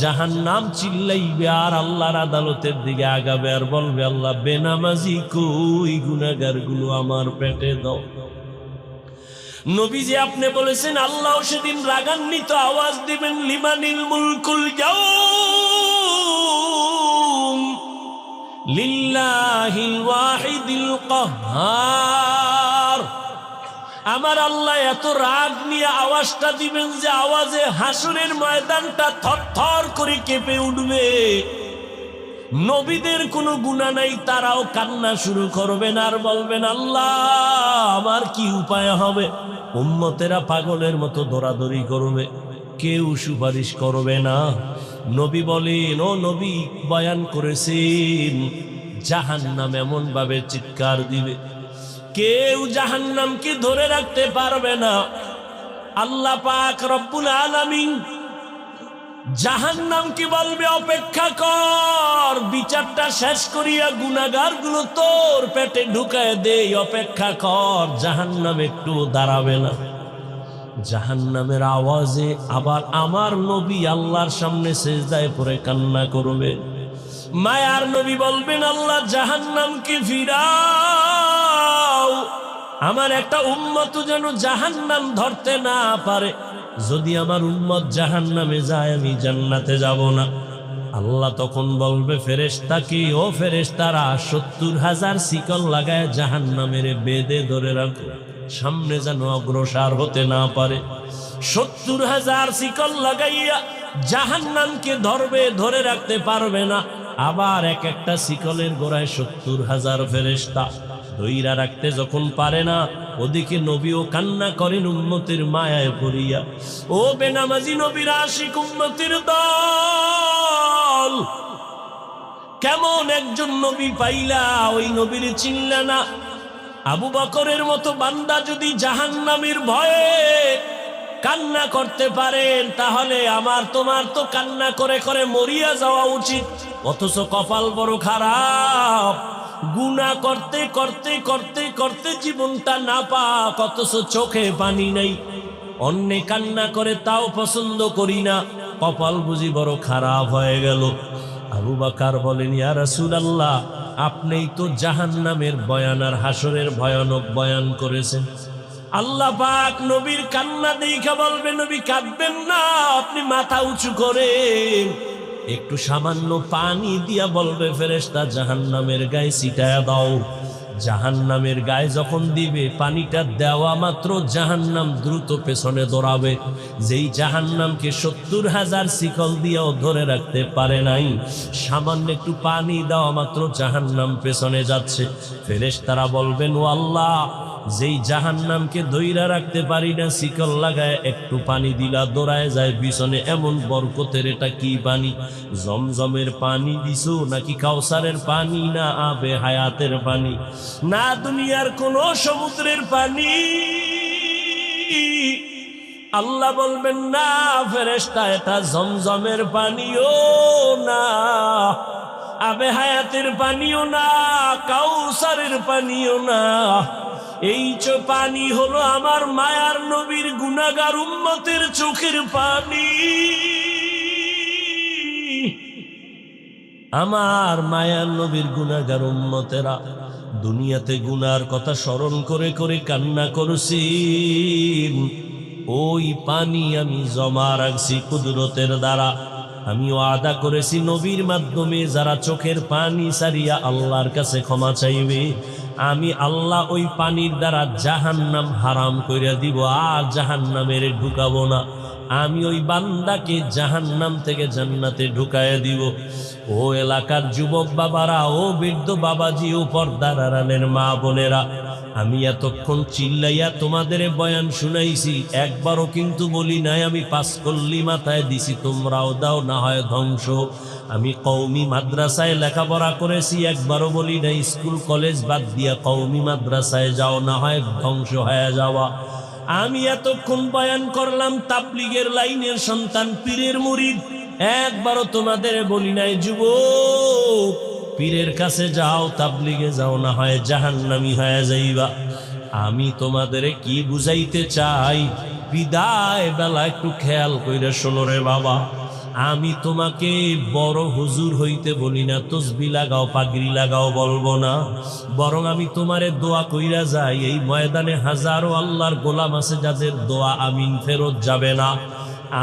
জাহান্নাম চিল্লাইবে আর আল্লাহর আদালতের দিকে আগাবে আর বলবে, আল্লাহ, বেনামাজি কই, গুনাহগার গুলো আমার পেটে দাও। নবীজি, আপনি বলেছেন আল্লাহ সেদিন রাগান্বিত আওয়াজ দিবেন, লিমানিল মুলকুল ইয়াউম লিল্লাহিল ওয়াহিদিল কাহ্হার। আমার আল্লাহ এত রাগ নিয়ে আওয়াজটা দিবেন যে আওয়াজে হাসরের ময়দানটা থরথর করে কেঁপে উঠবে। নবীদের কোনো গুনাহ নাই, তারাও কান্না শুরু করবেন আর বলবেন, আল্লাহ, আমার কি উপায় হবে? উম্মতেরা পাগলের মতো দৌড়াদৌড়ি করবে, কেউ সুপারিশ করবে না। নবী বলেন, ও নবী বয়ান করেছেন, জাহান্নাম এমন ভাবে চিৎকার দিবে, কেউ জাহান্নামকে ধরে রাখতে পারবে না। আল্লাহ পাক রব্বুল আলামিন জাহান্নামকে বলবে, অপেক্ষা কর, বিচারটা শেষ করিয়া গুনাহগার গুলো তোর পেটে ঢুকায় দেই, অপেক্ষা কর। জাহান্নাম একটু দাঁড়াবে না। জাহান্নামের আওয়াজে আবার আমার নবী আল্লাহর সামনে সিজদায় পড়ে কান্না করবে। মায়ার নবী বলবেন, আল্লাহ, জাহান্নামকে ফিরাও, আমার একটা উম্মত যেন জাহান্নাম ধরতে না পারে। যদি আমার উম্মত জাহান্নামে যায়, আমি জান্নাতে যাব না। আল্লাহ তখন বলবে ফেরেশতাকে, ও ফেরেশতারা, 70,000 শিকল লাগায় জাহান্নামের বেঁধে ধরে রাখো, সামনে যেন অগ্রসর হতে না পারে। 70,000 শিকল লাগাইয়া জাহান্নামকে ধরবে, ধরে রাখতে পারবে না। আবার এক একটা শিকলের গোড়ায় 70,000 ফেরেশতা ধইরা রাখতে যখন পারে না, ওদিকে নবীও কান্না করেন উম্মতের মায়ায় পড়িয়া। ও বেনামাজি নবীর আশিক উম্মতের দল, কেমন একজন নবী পাইলা, ওই নবীর চিনলা না? আবু বকরের মতো বান্দা যদি জাহান্নামের ভয়ে কান্না করতে পারেন, তাহলে আমার তোমার তো কান্না করে করে মরিয়া যাওয়া উচিত। অথচ কপাল বড় খারাপ, গুনাহ করতে করতে করতে করতে জীবনটা না পাক, অথচ চোখে পানি নাই। অন্যে কান্না করে তাও পছন্দ করি না, কপাল বুঝি বড় খারাপ হয়ে গেল। আবু বকর বলেন, ইয়া রাসূলুল্লাহ, আপনিই তো জাহান্নামের বয়ান আর হাসরের ভয়ানক বয়ান করেছেন। আল্লাহ পাক নবীর কান্না দেখে বলবে, নবী কাঁদবেন না, আপনি মাথা উঁচু করেন। একটু সামান্য পানি দিয়া বলবে, ফেরেশতা জাহান্নামের গায়ে ছিটায়া দাও। জাহান্নামের গায়ে যখন দিবে, পানিটা দেওয়া মাত্র জাহান্নাম দ্রুত পেছনে দৌড়াবে। যেই জাহান্নামকে ৭০,০০০ শিকল দিয়েও ধরে রাখতে পারে নাই, সামান্য একটু পানি দেওয়া মাত্র জাহান্নাম পেছনে যাচ্ছে। ফেরেশতারা বলবেন, ও আল্লাহ, যেই জাহান্নামকে ধইরা রাখতে পারি না, শিকল লাগায় একটু পানি দিলা দৌড়ায় যায় পিছনে, এমন বরকতের এটা কি পানি? জমজমের পানি দিছো নাকি কাউসারের পানি, না আবে হায়াতের পানি, না দুনিয়ার কোন সমুদ্রের পানি? আল্লাহ বলবেন, না ফেরেশতা, এটা জমজমের পানিও না, আবে হায়াতের পানিও না, কাউসারের পানিও না। এই পানি হলো আমার মায়ার নবীর গুনাহগার উম্মতের চোখের পানি। আমার মায়ার নবীর গুনাহগার উম্মতেরা দুনিয়াতে গুনার কথা স্মরণ করে করে কান্না করছেন। ওই পানি আমি জমা রাখছি কুদরতের দ্বারা। আমি ওয়াদা করেছি নবীর মাধ্যমে যারা চোখের পানি সারিয়া আল্লাহর কাছে ক্ষমা চাইবে, আমি আল্লাহ ওই পানির দ্বারা জাহান্নাম হারাম কইরা দিব, আর জাহান্নামের ঢুকাবো না। আমি ওই বান্দাকে জাহান্নাম থেকে জান্নাতে ঢুকাইয়া দিব। ও এলাকার যুবক বাবারা, ও বৃদ্ধ বাবাজি, ও পর্দার আড়ালের মা বোনেরা, আমি এতক্ষণ চিল্লাইয়া তোমাদের বয়ান শুনাইছি, একবারও কিন্তু বলি নাই আমি পাঁচ কল্লি মাথায় দিছি তোমরাও দাও না হয় ধ্বংস। আমি কওমি মাদ্রাসায় লেখাপড়া করেছি, একবারও বলি নাই স্কুল কলেজ বাদ দিয়া কওমি মাদ্রাসায় যাও না হয় ধ্বংস হয়ে যাওয়া। আমি এতক্ষণ বয়ান করলাম তাবলীগের লাইনের সন্তান, পীরের মুরিদ, একবারও তোমাদের বলি নাই যুবক পীরের কাছে যাও, তাবলীগে যাও না হয় জাহান্নামী হয়ে যাইবা। আমি তোমাদের কি বুঝাইতে চাই, বিদায় বেলা একটু খেয়াল কইরা শোনো রে বাবা। আমি তোমাকে বড় হুজুর হইতে বলি না, তসবি লাগাও পাগড়ি লাগাও বলবো না, বরং আমি তোমারে দোয়া কইরা যাই। এই ময়দানে হাজারো আল্লাহর গোলাম আছে যাদের দোয়া আমিন ফেরত যাবে না,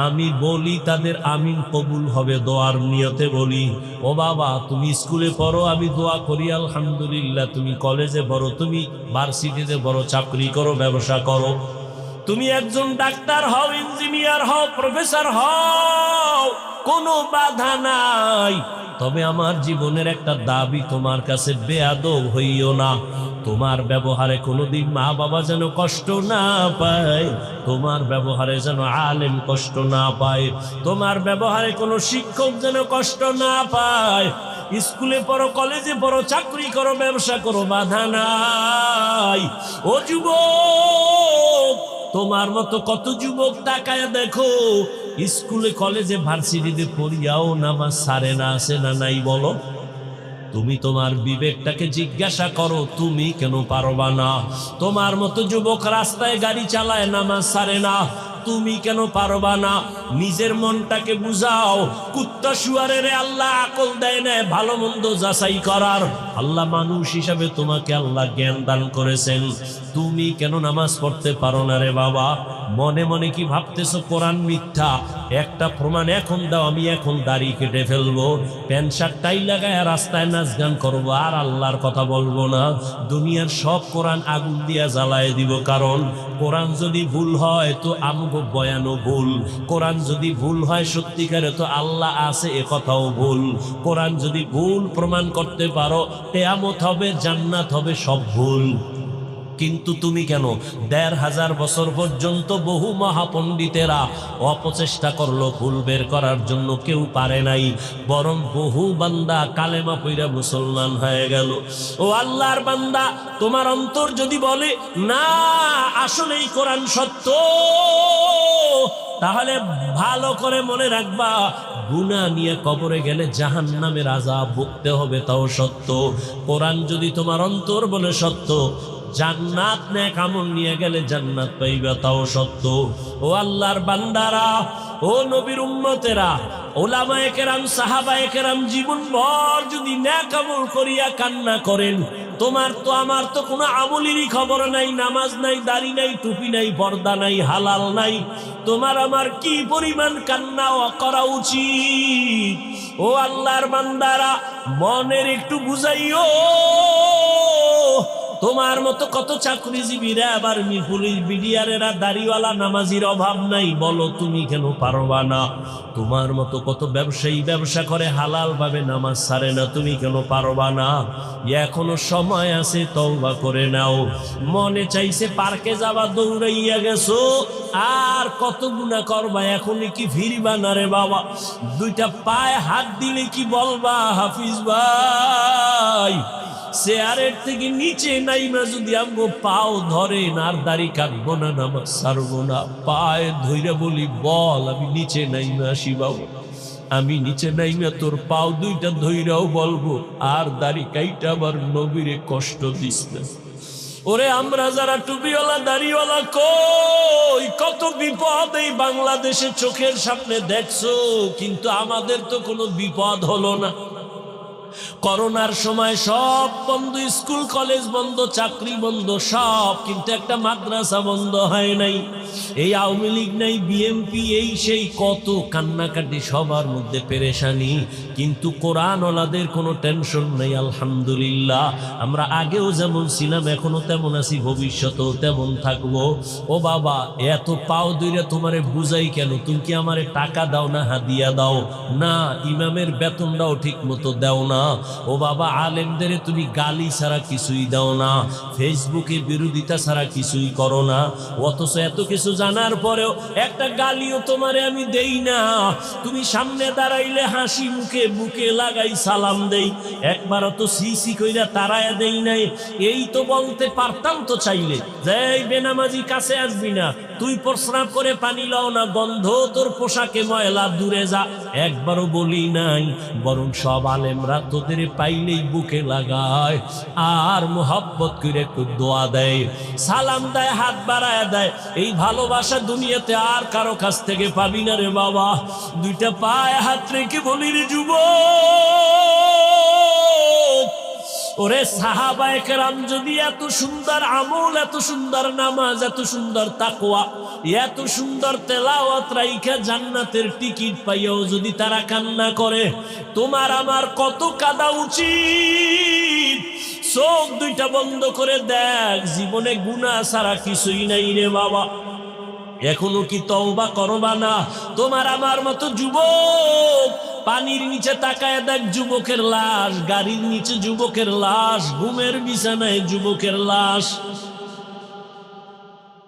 আমি বলি তাদের আমিন কবুল হবে, দোয়ার নিয়তে বলি। ও বাবা, তুমি স্কুলে পড়ো, আমি দোয়া করি আলহামদুলিল্লাহ। তুমি কলেজে পড়ো, তুমি ভার্সিটিতে পড়ো, চাকরি করো, ব্যবসা করো, তুমি একজন ডাক্তার হও, ইঞ্জিনিয়ার হও, প্রফেসর হও, কোনো বাধা নাই। তবে আমার জীবনের একটা দাবি তোমার কাছে, বেয়াদব হইও না। তোমার ব্যবহারে কোনোদিন মা বাবা যেন কষ্ট না পায়, তোমার ব্যবহারে যেন আলেম কষ্ট না পায়, তোমার ব্যবহারে কোনো শিক্ষক যেন কষ্ট না পায়। স্কুলে পড়ো, কলেজে পড়ো, চাকরি করো, ব্যবসা করো, বাধা নাই। ও যুবক, তোমার মতো কত যুবক তাকায় দেখো, স্কুলে কলেজে ভার্সিটিতে পড়িয়াও নামাজ ছাড়ে না, আছে না নাই বলো? তুমি তোমার বিবেকটাকে জিজ্ঞাসা করো, তুমি কেন পারবা না? তোমার মতো যুবক রাস্তায় গাড়ি চালায়, নামাজ ছাড়ে না, তুমি কেন পারবা না? নিজের মনটাকে বুঝাও। কুত্তা শুয়ারের আল্লাহ আকল দেয় না ভালো মন্দ যাচাই করার। আল্লাহ মানুষ হিসাবে তোমাকে আল্লাহ জ্ঞান দান করেছেন, তুমি কেন নামাজ পড়তে পারো না রে বাবা? মনে মনে কি ভাবতেছো কোরআন মিথ্যা? একটা প্রমাণ এখন দাও, আমি এখন দাড়ি কেটে ফেলবো, প্যান্ট শার্ট টাই লাগায় রাস্তায় নাচ গান করবো, আর আল্লাহর কথা বলবো না। দুনিয়ার সব কোরআন আগুন দিয়া জ্বালায় দিব, কারণ কোরআন যদি ভুল হয় তো আমগো বয়ানও ভুল, কোরআন যদি ভুল হয় সত্যিকারে তো আল্লাহ আছে এ কথাও ভুল। কোরআন যদি ভুল প্রমাণ করতে পারো, কিয়ামত হবে, জান্নাত হবে, সব ভুল। কিন্তু তুমি কেন? ১৫০০ বছর পর্যন্ত বহু মহাপণ্ডিতেরা অপচেষ্টা করলো ভুল বের করার জন্য, কেউ পারে নাই, বরং বহু বান্দা কালেমা পইরা মুসলমান হয়ে গেল। ও আল্লাহর বান্দা, তোমার অন্তর যদি বলে না আসলেই কোরআন সত্য, তাহলে ভালো করে মনে রাখবা, গুনাহ নিয়ে কবরে গেলে জাহান্নামের আযাব ভুগতে হবে, তাও সত্য। কোরআন যদি তোমার অন্তর বলে সত্য, জান্নাত নেক আমল নিয়ে গেলে জান্নাত পাইবা, তাও সত্য। ও আল্লাহর বান্দারা, ও নবীর উম্মতেরা, ওলামায়ে কেরাম, সাহাবায়ে কেরাম জীবনভর যদি নেক আমল করিয়া কান্না করেন, তোমার তো আমার তো কোনো আমলেরই খবর নাই, নামাজ নাই, দাড়ি নাই, টুপি নাই, পর্দা নাই, হালাল নাই, তোমার আমার কি পরিমাণ কান্না করা উচিত। ও আল্লাহর বান্দারা, মনের একটু বুঝাইও। তোমার মতো কত চাকরিজীবীরা, আবার পুলিশ, বিডিআরেরা, দাড়িওয়ালা, নামাজির অভাব নাই, বলো তুমি কেন পারবা না? তোমার মতো কত ব্যবসায়ী ব্যবসা করে হালাল ভাবে, নামাজ ছাড়ে না, তুমি কেন পারবা না? এখনো সময় আছে, তওবা করে নাও। মনে চাইছে পার্কে যাবা, দৌড়াইয়া গেছো, আর কত গুনাহ করবা, এখনই কি ফিরবা না রে বাবা? দুইটা পায়ে হাত দিলে কি বলবা, হাফিজ ভাই চেয়ারের থেকে নিচে নাইমা যদি আমগো পাও ধরেন, আর দাড়ি কাটবো না, নামাজ ছাড়বো না, পায়ে ধইরা বলি, বল আমি নিচে নাইমা আসি বাবু, আমি নিচে নাইমা তোর পাও দুইটা ধইরাও বলবো, আর দাড়ি কাইটা আবার নবীরে কষ্ট দিস না। ওরে আমরা যারা টুপিওয়ালা, দাড়িওয়ালা, কই কত বিপদ এই বাংলাদেশে চোখের সামনে দেখছো, কিন্তু আমাদের তো কোনো বিপদ হলো না। করোনার সময় সব বন্ধ, স্কুল কলেজ বন্ধ, চাকরি বন্ধ, সব, কিন্তু একটা মাদ্রাসা বন্ধ হয় নাই। এই আওয়ামী লীগ নাই, বিএনপি, এই সেই, কত কান্নাকাটি, সবার মধ্যে পেরেশানি, কিন্তু কোরআনওয়ালাদের কোনো টেনশন নেই। আলহামদুলিল্লাহ, আমরা আগেও যেমন ছিলাম এখনো তেমন আছি, ভবিষ্যতেও তেমন থাকবো। ও বাবা, এত পাও দইরা তোমারে বুঝাই কেন? তুমি কি আমারে টাকা দাও না, হাদিয়া দাও না? ইমামের বেতনটাও ঠিক মতো দাও না। ও বাবা, আলেমদের তুমি গালি ছাড়া কিছুই দাও না, ফেসবুকে বিরোধিতা ছাড়া কিছুই করো না, অথচ এত কিছু জানার পরেও একটা গালিও তোমারে আমি দেই না। তুমি সামনে দাঁড়াইলে হাসি মুখে বুকে লাগাই সালাম দেই, একবারও তো সিসি কইরা তারায়া দেই নাই। এই তো বলতে পারতাম তো চাইলে, যে বেনামাজি কাছে আসবি না, তুই প্রস্রাব করে পানি লাও না, গন্ধ তোর পোশাকে ময়লা, দূরে যা, একবারও বলি নাই। বরং সব আলেমরা তোদের পাইলেই বুকে লাগায়, আর মোহাব্বত করে একটু দোয়া দেয়, সালাম দেয়, হাত বাড়ায় দেয়। এই ভালোবাসা দুনিয়াতে আর কারো কাছ থেকে পাবি না রে বাবা। দুইটা পায়ে হাত রেখে বলি রে যুবক, ওরে সাহাবায়ে কেরাম যদি এত সুন্দর আমল, এত সুন্দর নামাজ, এত সুন্দর তাকওয়া, এত সুন্দর তেলাওয়াত রাইখা জান্নাতের টিকিট পাইয়াও যদি তারা কান্না করে, তোমার আমার কত কাঁদা উচিত। চোখ দুইটা বন্ধ করে দেখ, জীবনে গুনাহ ছাড়া কিছুই নাই রে বাবা। এখনো কি তওবা করবা না? তোমার আমার মতো যুবক, পানির নিচে তাকায় দেখ যুবকের লাশ, গাড়ির নিচে যুবকের লাশ, ঘুমের বিছানায় যুবকের লাশ।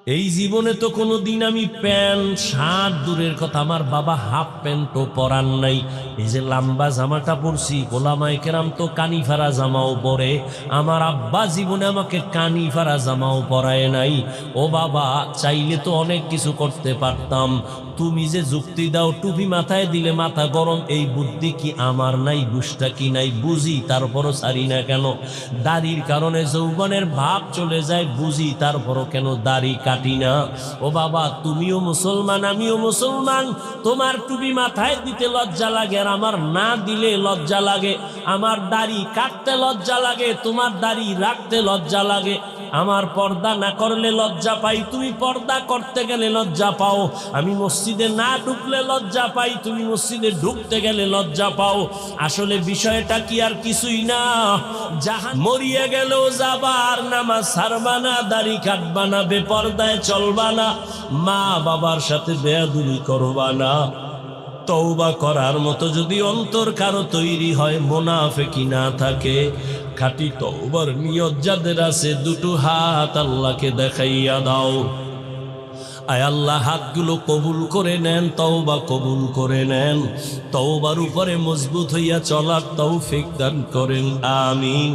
এই জীবনে তো কোনোদিন আমি প্যান্ট শার্ট দূরের কথা, আমার বাবা হাফ প্যান্টও পরান নাই। এই যে লম্বা জামাটা পরছি, ওলামায়ে কেরাম তো কানিফারা জামাও পরে, আমার আব্বা জীবনে আমাকে কানিফারা জামাও পরায় নাই। ও বাবা, চাইলে তো অনেক কিছু করতে পারতাম। তুমি যে যুক্তি দাও টুপি মাথায় দিলে মাথা গরম, এই বুদ্ধি কি আমার নাই? বুঝটা কি নাই? বুঝি, তারপরও ছাড়ি না কেন? দাড়ির কারণে যৌবনের ভাব চলে যায়, বুঝি, তারপরও কেন দাড়ি কাটি না? ও বাবা, তুমিও মুসলমান, আমিও মুসলমান, তোমার টুপি মাথায় দিতে লজ্জা লাগে, আর আমার না দিলে লজ্জা লাগে। আমার দাড়ি কাটতে লজ্জা লাগে, তোমার দাড়ি রাখতে লজ্জা লাগে। আমার পর্দা না করলে লজ্জা পাই, তুমি পর্দা করতে গেলে লজ্জা পাও। আমি মসজিদে না ঢুকলে লজ্জা পাই, তুমি মসজিদে ঢুকতে গেলে লজ্জা পাও। আসলে বিষয়টা কি আর কিছুই না, জাহান মরিয়া গেলেও যাবার, নামাজ ছাড়বা না, দাড়ি কাটবা না, বেপর্দায় চলবা না, মা বাবার সাথে বেয়াদবি করবা না। তওবা করার মতো যদি অন্তর কারো তৈরি হয়, মুনাফিকি না থাকে, খাঁটি তওবার নিয়ত যাদের আছে, দুটো হাত আল্লাহকে দেখাইয়া দাও। আয় আল্লাহ, হাতগুলো কবুল করে নেন, তওবা কবুল করে নেন, তওবার উপরে মজবুত হইয়া চলার তৌফিক দান করেন, আমিন।